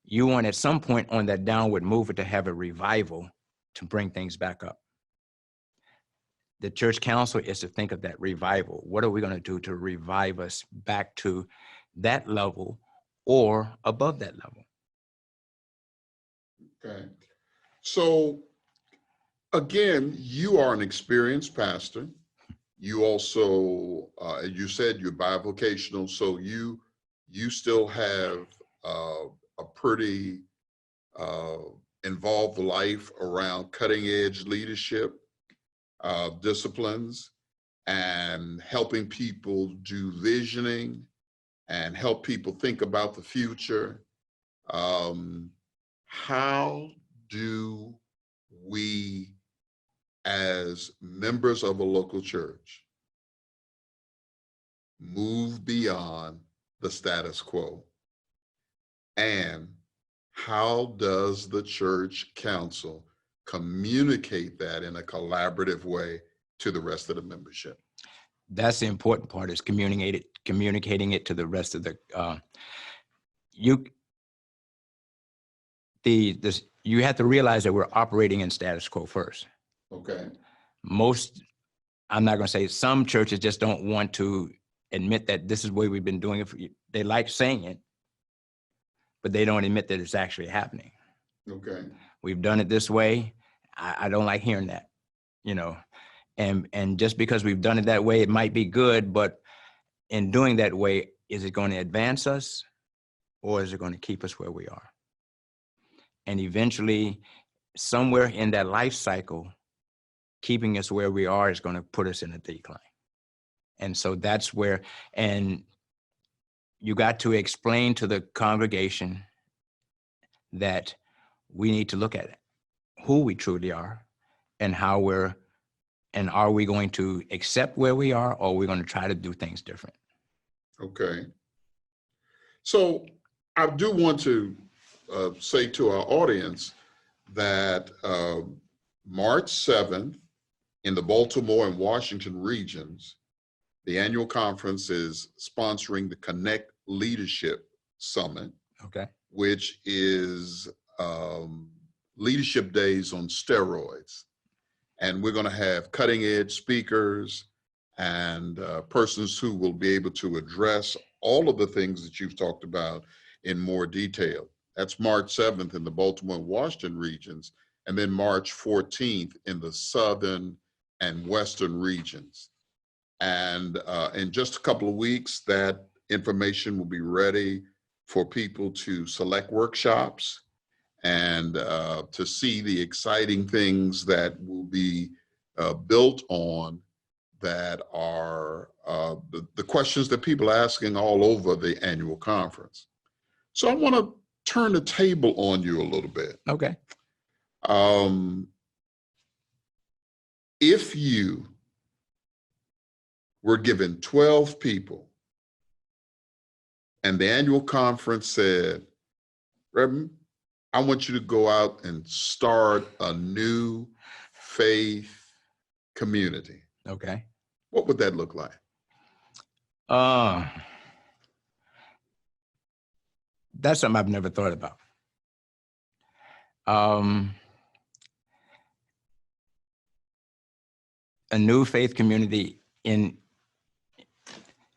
You want at some point on that downward movement to have a revival to bring things back up. The church council is to think of that revival. What are we going to do to revive us back to that level or above that level? Okay. So again, you are an experienced pastor. You also, you said you're bivocational, so you still have a pretty involved life around cutting edge leadership disciplines and helping people do visioning and help people think about the future. How do we, as members of a local church, move beyond the status quo? And how does the church council communicate that in a collaborative way to the rest of the membership? That's the important part, is communicating it to the rest of the, you have to realize that we're operating in status quo first. Okay. I'm not going to say, some churches just don't want to admit that this is the way we've been doing it. They like saying it, but they don't admit that it's actually happening. Okay. We've done it this way. I don't like hearing that, and just because we've done it that way, it might be good, but in doing that way, is it going to advance us or is it going to keep us where we are? And eventually, somewhere in that life cycle, keeping us where we are is going to put us in a decline. And so that's where, and you got to explain to the congregation that we need to look at it, who we truly are and how and are we going to accept where we are, or are we going to try to do things different? Okay. So I do want to say to our audience that March 7th in the Baltimore and Washington regions, the annual conference is sponsoring the Connect Leadership Summit, okay, which is leadership days on steroids. And we're going to have cutting edge speakers and persons who will be able to address all of the things that you've talked about in more detail. That's March 7th in the Baltimore and Washington regions, and then March 14th in the Southern and Western regions. And in just a couple of weeks, that information will be ready for people to select workshops and to see the exciting things that will be built on that are the questions that people are asking all over the annual conference. So I want to turn the table on you a little bit. Okay. If you were given 12 people and the annual conference said, Reverend, I want you to go out and start a new faith community. Okay. What would that look like? That's something I've never thought about. A new faith community in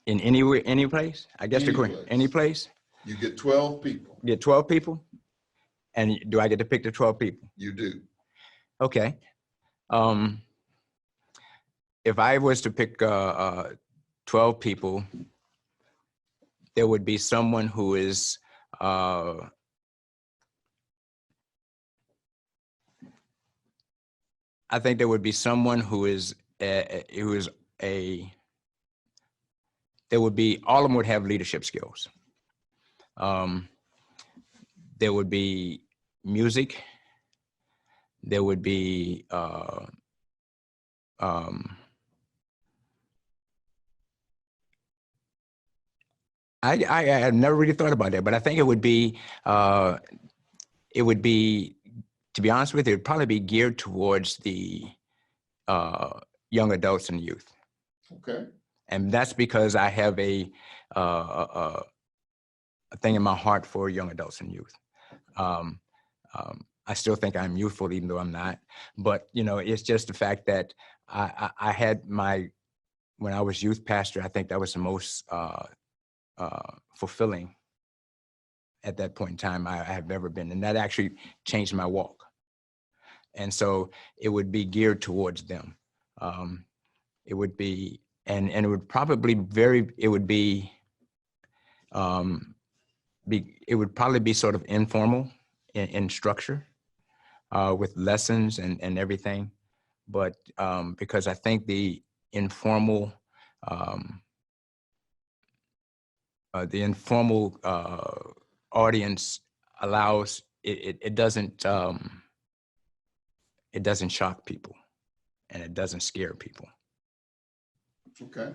anywhere, any place? I guess any place. You get 12 people. Get 12 people? And do I get to pick the 12 people? You do. Okay. If I was to pick 12 people, there would be someone who is there would be someone who is all of them would have leadership skills. there would be music. There would be I have never really thought about that, but I think it would be, to be honest with you, it would probably be geared towards the young adults and youth. Okay. And that's because I have a thing in my heart for young adults and youth. I still think I'm youthful, even though I'm not. But, you know, it's just the fact that I had when I was youth pastor, I think that was the most fulfilling at that point in time I have ever been. And that actually changed my walk. And so it would be geared towards them. It would be, and it would probably it would probably be sort of informal in structure, with lessons and everything. But because I think the informal audience allows it doesn't shock people, and it doesn't scare people. Okay.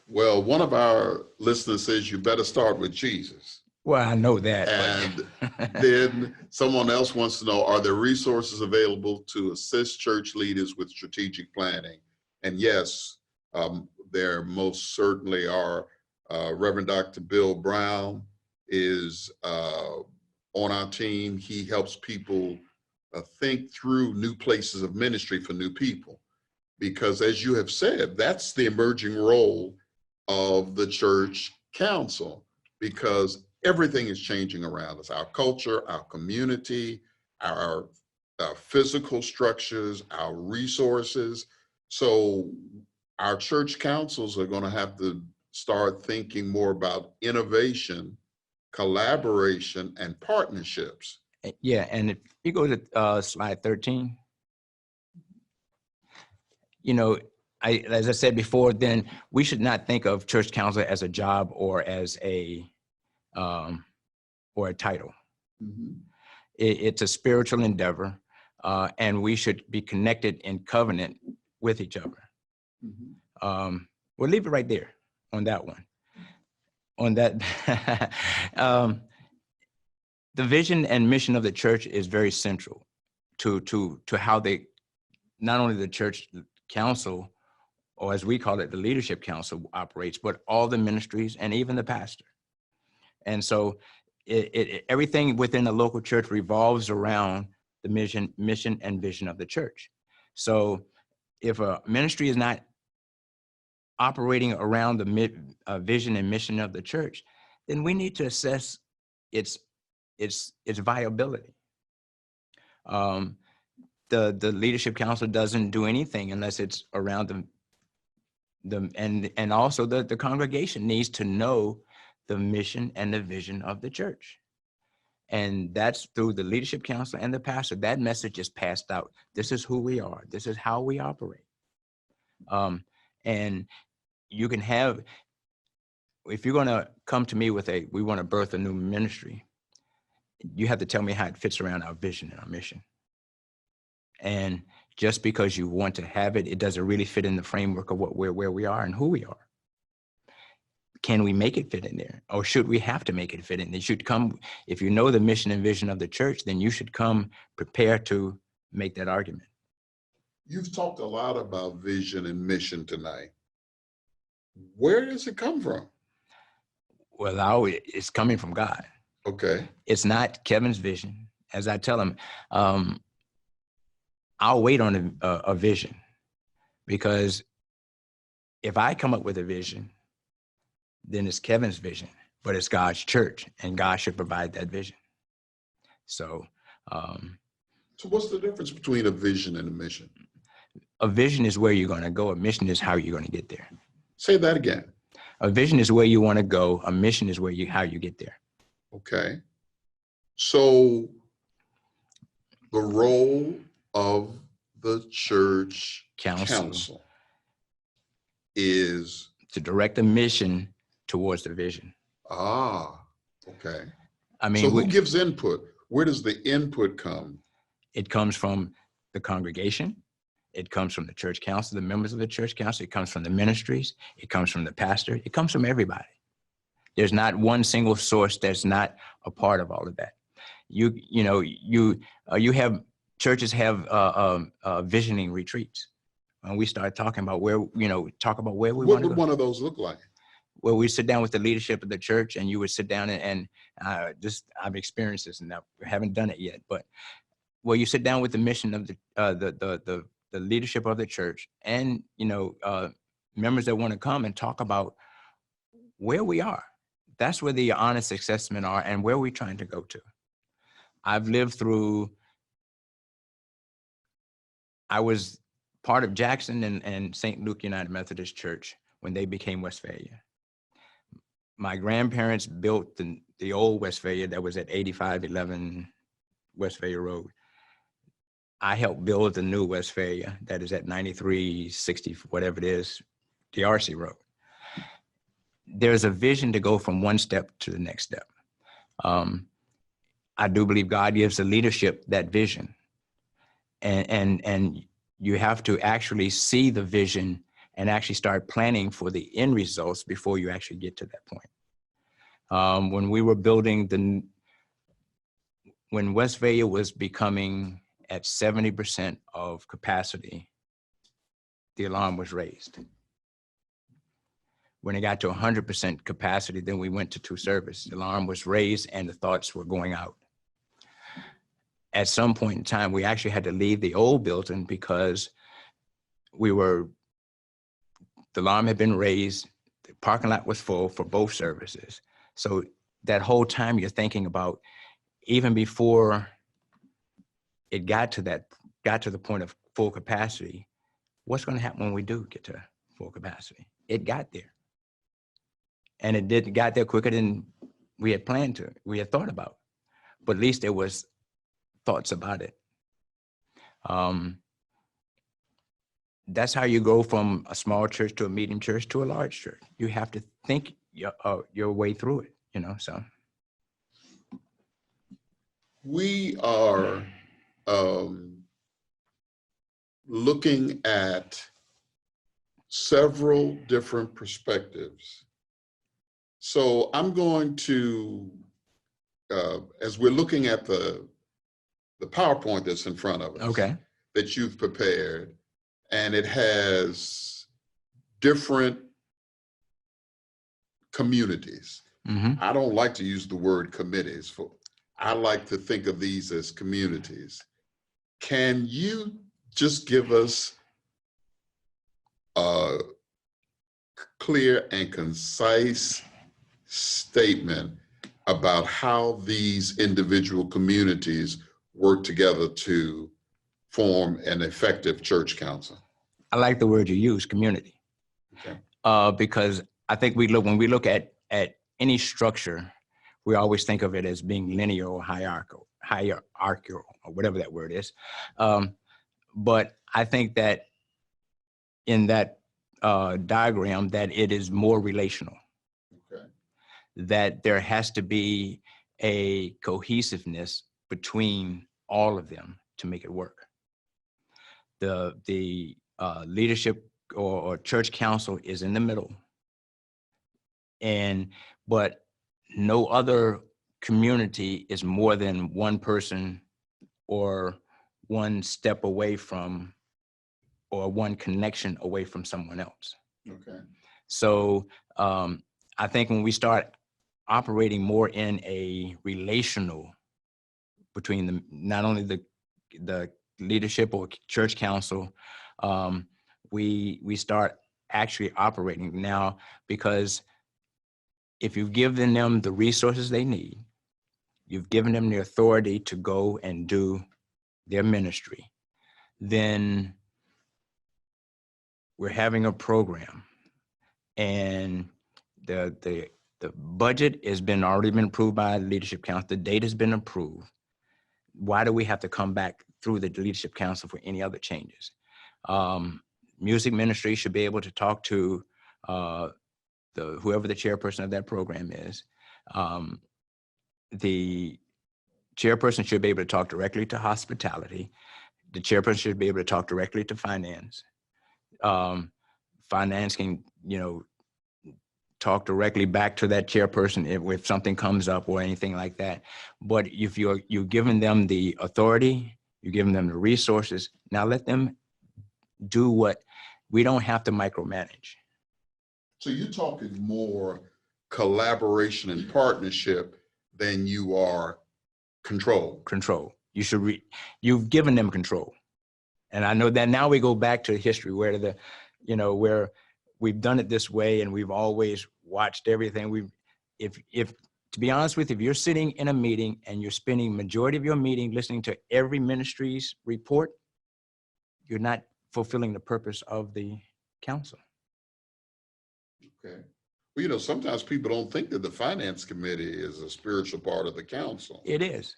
Well, one of our listeners says you better start with Jesus. Well, I know that. And then someone else wants to know, are there resources available to assist church leaders with strategic planning? And yes, there most certainly are. Reverend Dr. Bill Brown is on our team. He helps people think through new places of ministry for new people. Because as you have said, that's the emerging role of the church council, because everything is changing around us, our culture, our community, our physical structures, our resources. So our church councils are going to have to start thinking more about innovation, collaboration, and partnerships. Yeah, and if you go to slide 13, you know, as I said before, then we should not think of church council as a job or as a title. Mm-hmm. It's a spiritual endeavor, and we should be connected in covenant with each other. Mm-hmm. We'll leave it right there on that one. On that, the vision and mission of the church is very central to how not only the church council, or as we call it, the leadership council operates, but all the ministries and even the pastor. And so everything within the local church revolves around the mission and vision of the church. So if a ministry is not operating around the vision and mission of the church, then we need to assess its viability. The leadership council doesn't do anything unless it's around and also the congregation needs to know the mission and the vision of the church. And that's through the leadership council and the pastor. That message is passed out. This is who we are. This is how we operate. And you can have, if you're going to come to me with we want to birth a new ministry, you have to tell me how it fits around our vision and our mission. And just because you want to have it, it doesn't really fit in the framework of where we are and who we are. Can we make it fit in there? Or should we have to make it fit in? It should come, if you know the mission and vision of the church, then you should come prepared to make that argument. You've talked a lot about vision and mission tonight. Where does it come from? Well, it's coming from God. Okay. It's not Kevin's vision. As I tell him, I'll wait on a vision, because if I come up with a vision, then it's Kevin's vision, but it's God's church, and God should provide that vision. So what's the difference between a vision and a mission? A vision is where you're going to go. A mission is how you're going to get there. Say that again. A vision is where you want to go. A mission is how you get there. Okay. So the role of the church council is to direct the mission towards the vision. Okay. I mean, so who gives input? where does the input come? It comes from the congregation. It comes from the church council, the members of the church council. It comes from the ministries. It comes from the pastor. It comes from everybody. There's not one single source that's not a part of all of that. You have churches have visioning retreats. And we start talking about where we want to go. What would one of those look like? Well, we sit down with the leadership of the church, and you would sit down and I've experienced this, and I haven't done it yet, but where you sit down with the mission of the leadership of the church, and members that want to come and talk about where we are. That's where the honest assessment are and where we're trying to go to. I've lived through. I was part of Jackson and St. Luke United Methodist Church when they became Westphalia. My grandparents built the old Westphalia that was at 8511 Westphalia Road. I helped build the new Westphalia that is at 9360, whatever it is, DRC Road. There's a vision to go from one step to the next step. I do believe God gives the leadership that vision. And you have to actually see the vision and actually start planning for the end results before you actually get to that point. When we were building when Westphalia was becoming at 70% of capacity, the alarm was raised. When it got to 100% capacity, then we went to 2 service. The alarm was raised and the thoughts were going out. At some point in time, we actually had to leave the old building because the alarm had been raised, the parking lot was full for both services. So that whole time you're thinking about, even before it got to the point of full capacity, what's going to happen when we do get to full capacity? It got there. And it got there quicker than we had planned to, we had thought about. But at least there was thoughts about it. That's how you go from a small church to a medium church to a large church. You have to think your way through it, so. We are looking at several different perspectives. So I'm going to, as we're looking at the PowerPoint that's in front of us, okay, that you've prepared, and it has different communities. Mm-hmm. I don't like to use the word committees. I like to think of these as communities. Can you just give us a clear and concise statement about how these individual communities work together to form an effective church council? I like the word you use, community. Okay. Because I think when we look at any structure, we always think of it as being linear or hierarchical, or whatever that word is. But I think that in that diagram, that it is more relational. Okay. That there has to be a cohesiveness between all of them to make it work. The leadership or church council is in the middle, but no other community is more than one person or one step away from, or one connection away from someone else. Okay. So I think when we start operating more in a relational between not only the leadership or church council, we start actually operating now, because if you've given them the resources they need, you've given them the authority to go and do their ministry, then we're having a program, and the budget has already been approved by the leadership council. The date has been approved. Why do we have to come back through the leadership council for any other changes? Music ministry should be able to talk to whoever the chairperson of that program is. The chairperson should be able to talk directly to hospitality. The chairperson should be able to talk directly to finance. Finance can, talk directly back to that chairperson if something comes up or anything like that. But if you're giving them the authority, you're giving them the resources, now let them do what we don't have to micromanage. So you're talking more collaboration and partnership than you are control. Control. You've given them control. And I know that now we go back to history where where we've done it this way and we've always watched everything. To be honest with you, if you're sitting in a meeting and you're spending majority of your meeting listening to every ministry's report, you're not fulfilling the purpose of the council. Okay. Well, sometimes people don't think that the finance committee is a spiritual part of the council. It is.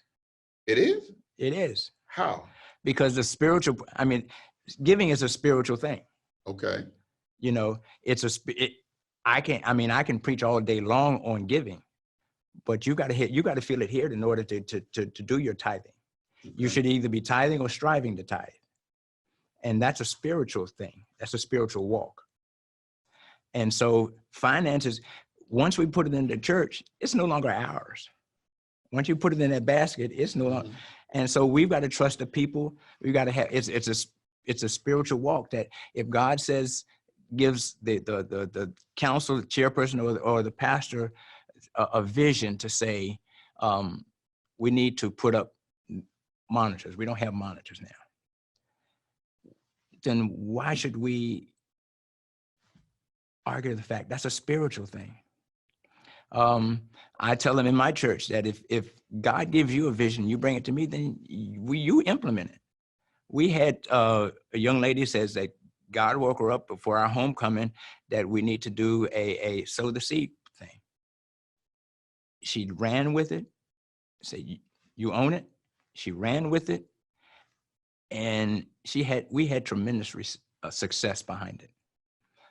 It is? It is. How? Because giving is a spiritual thing. Okay. I can preach all day long on giving, but you got to feel it here in order to do your tithing. Okay. You should either be tithing or striving to tithe. And that's a spiritual thing. That's a spiritual walk. And so finances, once we put it in the church, it's no longer ours. Once you put it in that basket, it's no longer. And so we've got to trust the people. We've got to have, it's a spiritual walk that if God gives the council, the chairperson or the pastor a vision to say, we need to put up monitors. We don't have monitors now. Then why should we argue the fact? That's a spiritual thing. I tell them in my church that if God gives you a vision, you bring it to me, then you implement it. We had a young lady says that God woke her up before our homecoming that we need to do a sow the seed thing. She ran with it, said, you own it. She ran with it. And we had tremendous success behind it.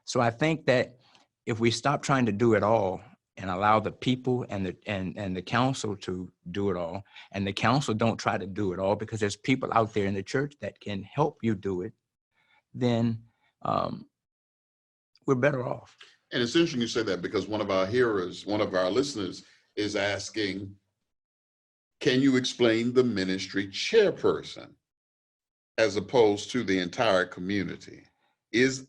So I think that if we stop trying to do it all and allow the people and the council to do it all, and the council don't try to do it all because there's people out there in the church that can help you do it, then we're better off. And it's interesting you say that because one of our listeners is asking, can you explain the ministry chairperson as opposed to the entire community?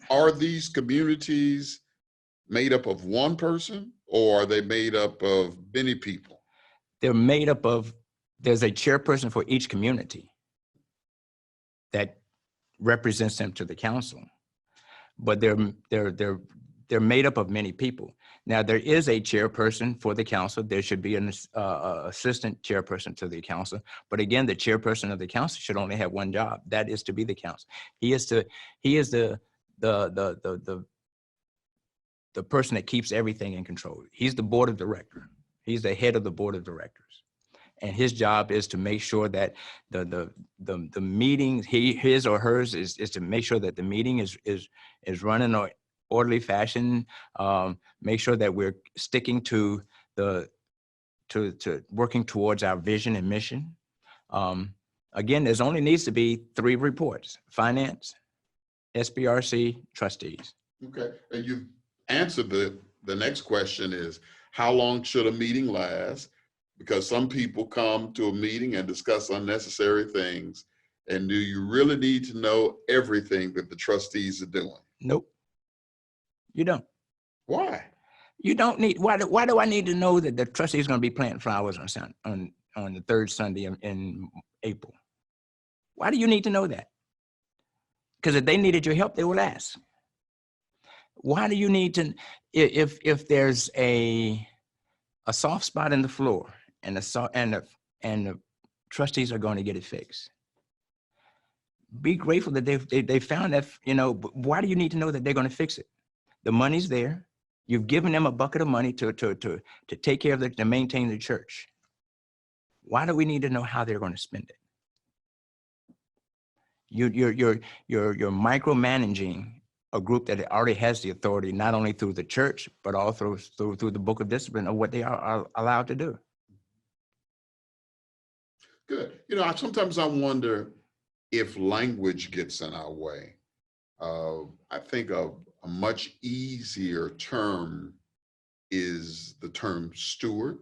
Are these communities made up of one person or are they made up of many people? They're made up of, there's a chairperson for each community that represents them to the council, but they're made up of many people. Now there is a chairperson for the council. There should be an assistant chairperson to the council. But again, the chairperson of the council should only have one job. That is to be the council. He is the person that keeps everything in control. He's the board of directors. He's the head of the board of directors. And his job is to make sure that the meeting, his or hers is to make sure that the meeting is running in orderly fashion, make sure that we're sticking to working towards our vision and mission. Again, there's only needs to be 3 reports: finance, SBRC, trustees. Okay, and you've answered the next question is, how long should a meeting last? Because some people come to a meeting and discuss unnecessary things. And do you really need to know everything that the trustees are doing? Nope. You don't. Why? You don't need, why do I need to know that the trustee is going to be planting flowers on the 3rd Sunday in April? Why do you need to know that? Because if they needed your help, they would ask. Why do you need to, if there's a soft spot in the floor and the trustees are going to get it fixed, be grateful that they found that, why do you need to know that they're going to fix it? The money's there. You've given them a bucket of money to take care of to maintain the church. Why do we need to know how they're going to spend it? You're micromanaging a group that already has the authority, not only through the church, but also through the book of discipline of what they are allowed to do. Good. You know, sometimes I wonder if language gets in our way. I think a much easier term is the term steward.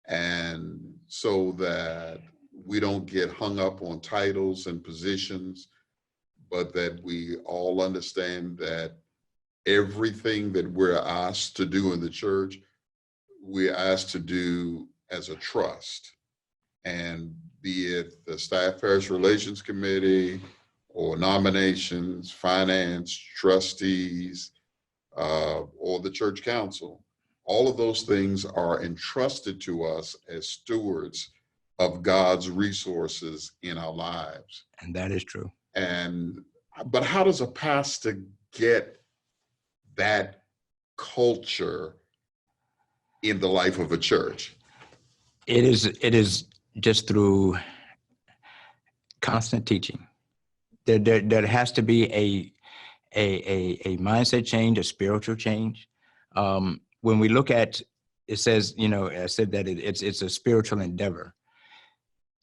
And so that we don't get hung up on titles and positions, but that we all understand that everything that we're asked to do in the church, we're asked to do as a trust. And be it the Staff Parish Relations Committee or nominations, finance, trustees, or the church council, all of those things are entrusted to us as stewards of God's resources in our lives. And that is true. But how does a pastor get that culture in the life of a church? It is just through constant teaching. There has to be a mindset change, a spiritual change. When we look at, it says, you know, I said that it's a spiritual endeavor.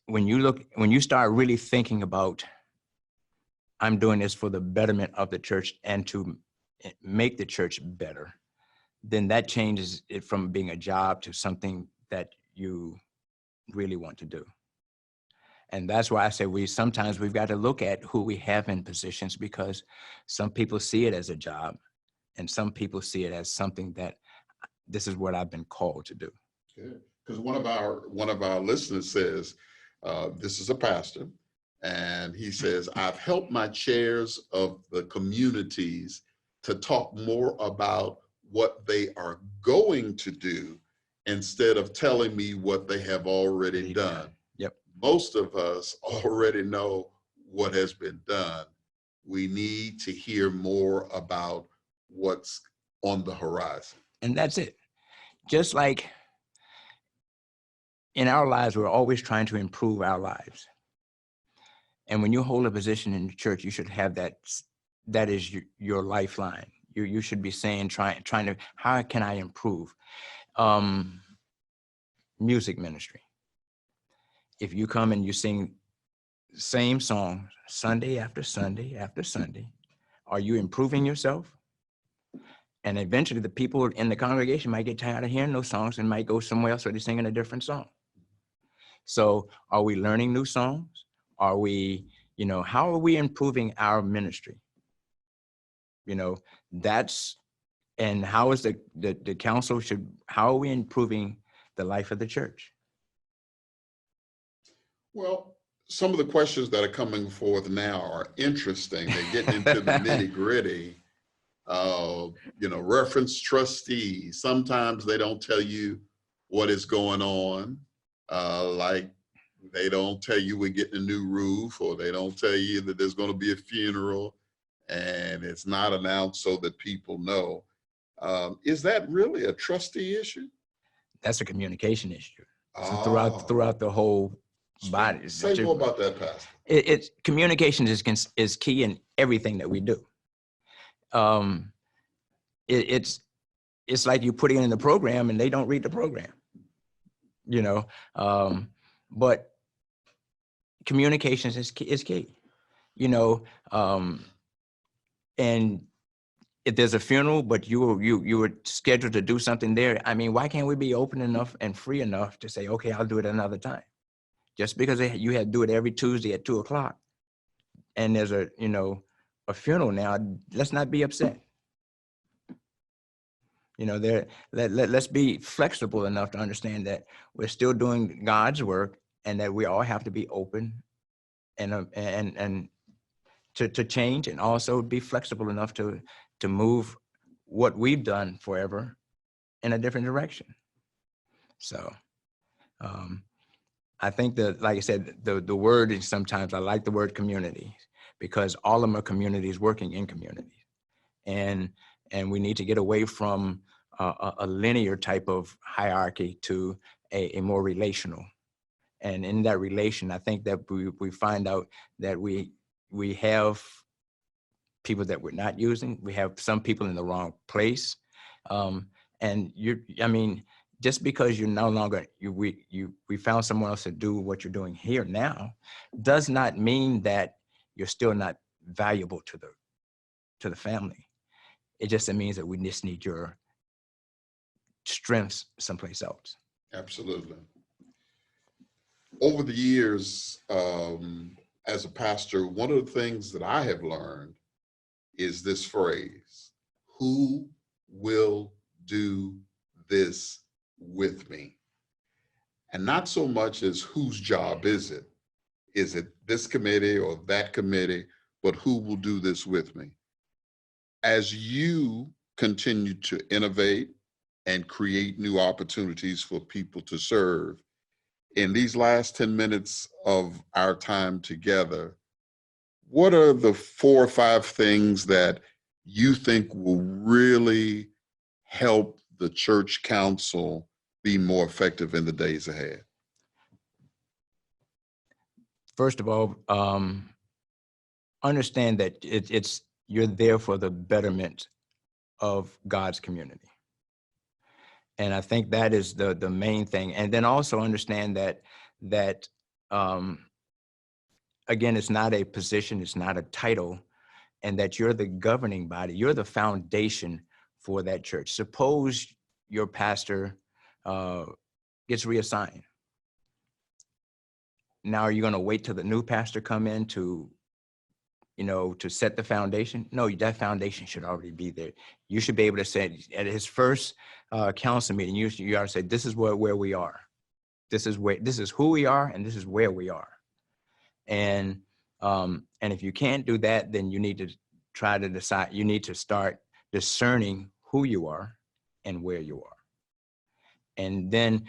When you start really thinking about, I'm doing this for the betterment of the church and to make the church better, then that changes it from being a job to something that you really want to do. And that's why I say sometimes we've got to look at who we have in positions, because some people see it as a job and some people see it as something that this is what I've been called to do. Because one of our listeners says, this is a pastor, and he says, I've helped my chairs of the communities to talk more about what they are going to do instead of telling me what they have already done. Yep. Most of us already know what has been done. We need to hear more about what's on the horizon. And that's it. Just like in our lives, we're always trying to improve our lives. And when you hold a position in the church, you should have that is your lifeline. You should be saying, trying to, how can I improve? Music ministry. If you come and you sing the same song Sunday after Sunday after Sunday, are you improving yourself? And eventually the people in the congregation might get tired of hearing those songs and might go somewhere else where they're singing a different song. So are we learning new songs? Are we, how are we improving our ministry? And how is the council how are we improving the life of the church? Well, some of the questions that are coming forth now are interesting. They're getting into the nitty gritty. Reference trustees. Sometimes they don't tell you what is going on. Like they don't tell you we're getting a new roof, or they don't tell you that there's going to be a funeral and it's not announced so that people know. Is that really a trustee issue? That's a communication issue. So throughout the whole body. Say more about that, Pastor. Communication is key in everything that we do. It's like you put it in the program and they don't read the program, but communications is key, and if there's a funeral, but you were scheduled to do something there, I mean, why can't we be open enough and free enough to say, okay, I'll do it another time? Just because you had to do it every Tuesday at 2:00 and there's a funeral now, let's not be upset. Let's be flexible enough to understand that we're still doing God's work and that we all have to be open and to change, and also be flexible enough to move what we've done forever in a different direction. So I think that, like I said, the word is, sometimes I like the word community, because all of them are communities working in communities. And we need to get away from a linear type of hierarchy to a more relational. And in that relation, I think that we find out that we have people that we're not using. We have some people in the wrong place. And just because you're no longer, we found someone else to do what you're doing here now, does not mean that you're still not valuable to the family. It just means that we just need your strengths someplace else. Absolutely. Over the years, as a pastor, one of the things that I have learned is this phrase: who will do this with me? And not so much as whose job is it? Is it this committee or that committee? But who will do this with me? As you continue to innovate and create new opportunities for people to serve, in these last 10 minutes of our time together, what are the 4 or 5 things that you think will really help the church council be more effective in the days ahead? First of all, understand that you're there for the betterment of God's community. And I think that is the main thing. And then also understand that again, it's not a position, it's not a title, and that you're the governing body, you're the foundation for that church. Suppose your pastor gets reassigned. Now, are you going to wait till the new pastor come in to set the foundation? No, that foundation should already be there. You should be able to say at his first council meeting, you ought to say, this is where we are. This is who we are, and this is where we are. And if you can't do that, then you need to try to decide. You need to start discerning who you are and where you are. And then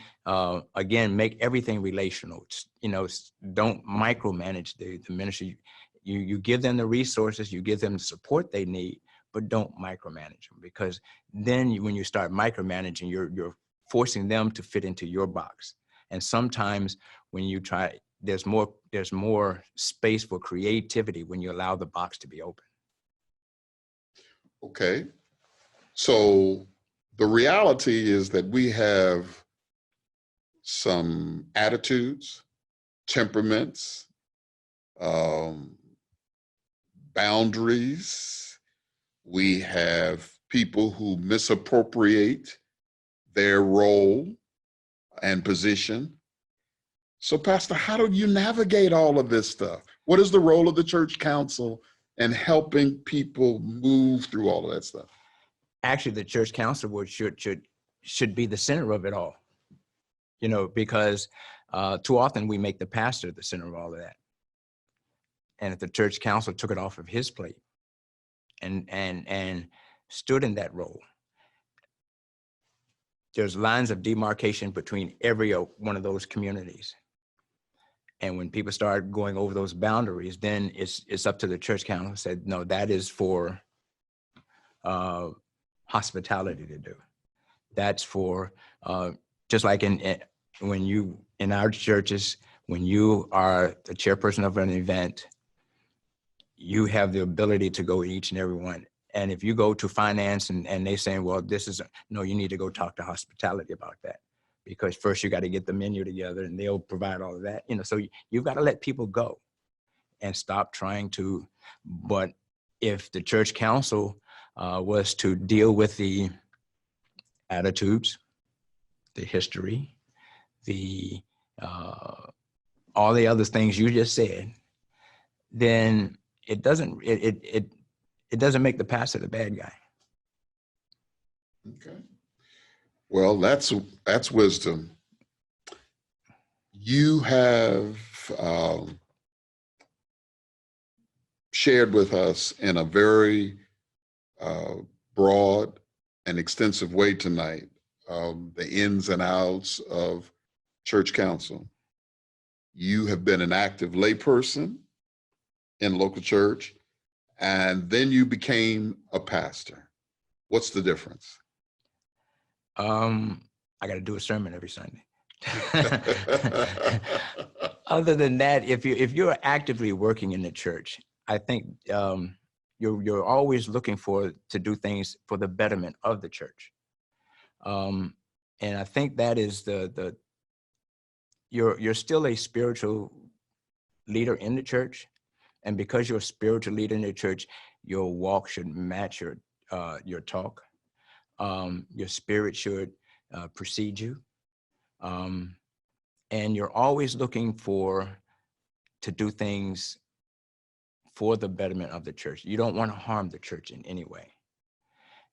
again, make everything relational. Don't micromanage the ministry. You give them the resources, you give them the support they need, but don't micromanage them, because then when you start micromanaging, you're forcing them to fit into your box. And sometimes when you try, there's more space for creativity when you allow the box to be open. Okay. So the reality is that we have some attitudes, temperaments, boundaries. We have people who misappropriate their role and position. So, Pastor, how do you navigate all of this stuff? What is the role of the church council in helping people move through all of that stuff? Actually, the church council should be the center of it all, because too often we make the pastor the center of all of that. And if the church council took it off of his plate and stood in that role, there's lines of demarcation between every one of those communities. And when people start going over those boundaries, then it's up to the church council to say, no, that is for hospitality to do. That's for just like in our churches, when you are the chairperson of an event, you have the ability to go each and every one. And if you go to finance and they saying, well, no, you need to go talk to hospitality about that, because first you got to get the menu together and they'll provide all of that. So you've got to let people go and stop trying to. But if the church council was to deal with the attitudes, the history, all the other things you just said, then it doesn't make the pastor the bad guy. Okay. Well, that's wisdom. You have shared with us in a very broad and extensive way tonight the ins and outs of church council. You have been an active layperson in local church, and then you became a pastor. What's the difference? I got to do a sermon every Sunday. Other than that, if you're actively working in the church, I think you're always looking to do things for the betterment of the church. And I think that is you're still a spiritual leader in the church. And because you're a spiritual leader in the church, your walk should match your talk. Your spirit should precede you. And you're always looking to do things for the betterment of the church. You don't want to harm the church in any way.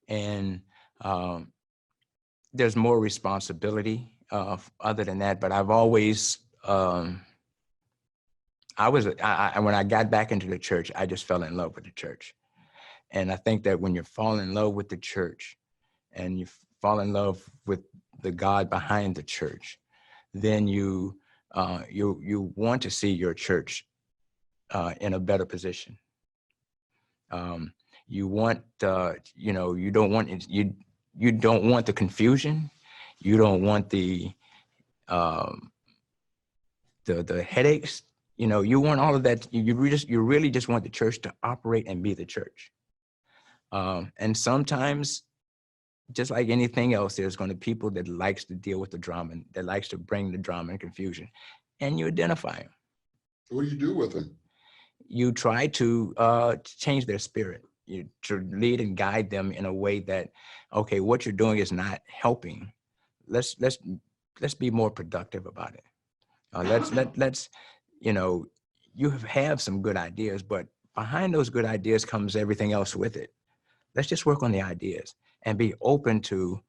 And there's more responsibility other than that, but I've always, when I got back into the church, I just fell in love with the church. And I think that when you fall in love with the church and you fall in love with the God behind the church, then you want to see your church in a better position. You want, you don't want the confusion. You don't want the headaches. You want all of that. You really just want the church to operate and be the church. And sometimes, just like anything else, there's going to be people that likes to deal with the drama, that likes to bring the drama and confusion, and you identify them. What do you do with them? You try to change their spirit. You to lead and guide them in a way that, okay, what you're doing is not helping. Let's be more productive about it. Let's you have some good ideas, but behind those good ideas comes everything else with it. Let's just work on the ideas and be open to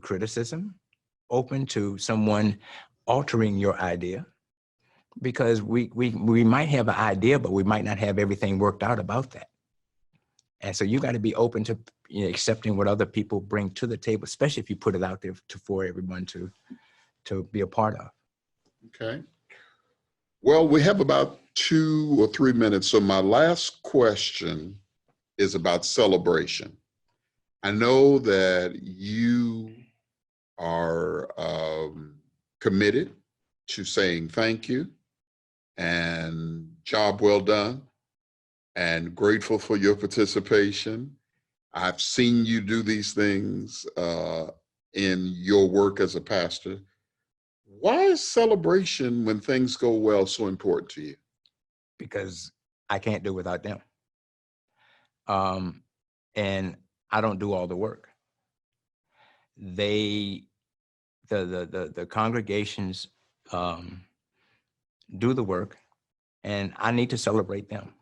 criticism, open to someone altering your idea, because we might have an idea, but we might not have everything worked out about that. And so you got to be open to accepting what other people bring to the table, especially if you put it out there for everyone to be a part of. Okay. Well, we have about 2 or 3 minutes. So my last question is about celebration. I know that you are committed to saying thank you and job well done, and grateful for your participation. I've seen you do these things in your work as a pastor. Why is celebration when things go well so important to you? Because I can't do without them. And I don't do all the work. The congregations do the work, and I need to celebrate them,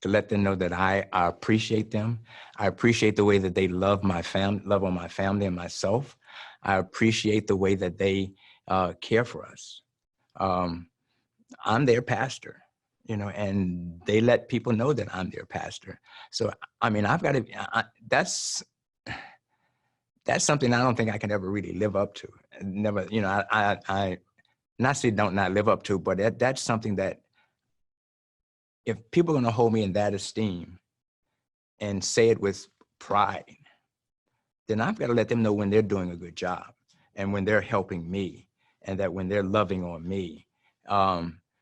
to let them know that I appreciate them. I appreciate the way that they love on my family and myself. I appreciate the way that they care for us. I'm their pastor, and they let people know that I'm their pastor. So, I mean, I've got to, that's something I don't think I can ever really live up to. Never, I not say not live up to, but that's something that if people are going to hold me in that esteem and say it with pride, then I've got to let them know when they're doing a good job and when they're helping me and that when they're loving on me,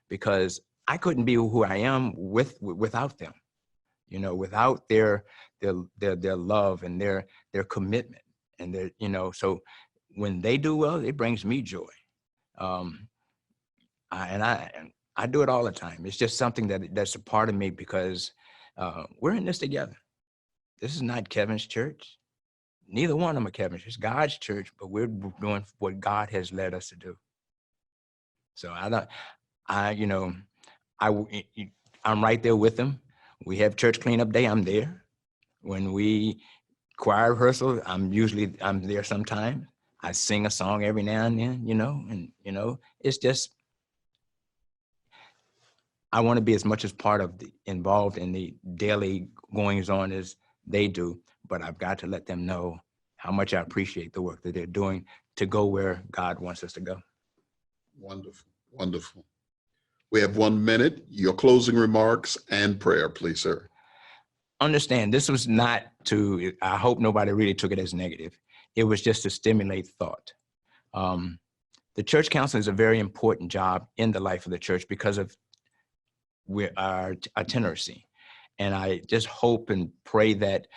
because I couldn't be who I am without them, without their love and their commitment and their, so when they do well, it brings me joy. I do it all the time. It's just something that's a part of me because we're in this together. This is not Kevin's church. Neither one of them are Kevin's. It's God's church, but we're doing what God has led us to do. So I'm right there with them. We have church cleanup day, I'm there. When we choir rehearsal, I'm there sometime. I sing a song every now and then, and it's just, I want to be as much as part of involved in the daily goings on as they do, but I've got to let them know how much I appreciate the work that they're doing to go where God wants us to go. Wonderful, wonderful. We have 1 minute, your closing remarks and prayer, please, sir. Understand, this was not I hope nobody really took it as negative. It was just to stimulate thought. The church council is a very important job in the life of the church because of our itinerancy. And I just hope and pray that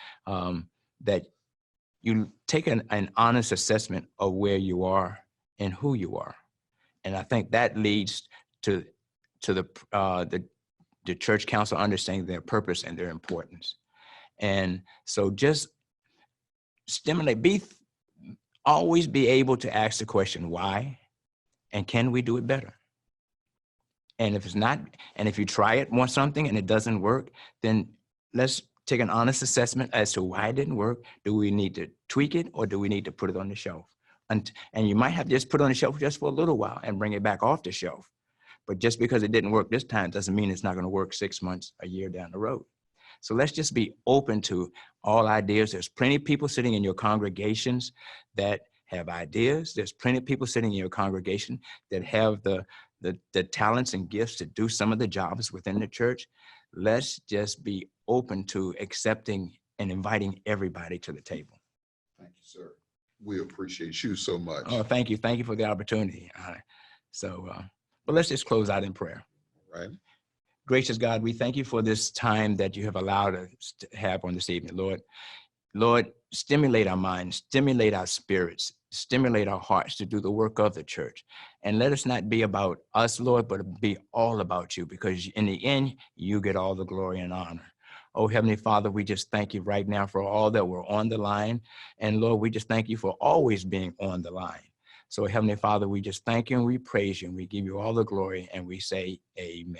you take an honest assessment of where you are and who you are. And I think that leads to the church council understanding their purpose and their importance. And so just stimulate, always be able to ask the question, why? And can we do it better? And if it's not, and if you try it, want something and it doesn't work, then let's take an honest assessment as to why it didn't work. Do we need to tweak it, or do we need to put it on the shelf? And you might have to just put it on the shelf just for a little while and bring it back off the shelf. But just because it didn't work this time doesn't mean it's not going to work 6 months, a year down the road. So let's just be open to all ideas. There's plenty of people sitting in your congregations that have ideas. There's plenty of people sitting in your congregation that have the talents and gifts to do some of the jobs within the church. Let's just be open to accepting and inviting everybody to the table. Thank you, sir. We appreciate you so much. Oh, thank you. Thank you for the opportunity. But let's just close out in prayer. All right. Gracious God, we thank you for this time that you have allowed us to have on this evening, Lord. Lord, stimulate our minds, stimulate our spirits, stimulate our hearts to do the work of the church. And let us not be about us, Lord, but be all about you, because in the end, you get all the glory and honor. Oh, Heavenly Father, we just thank you right now for all that were on the line. And Lord, we just thank you for always being on the line. So Heavenly Father, we just thank you and we praise you and we give you all the glory and we say amen.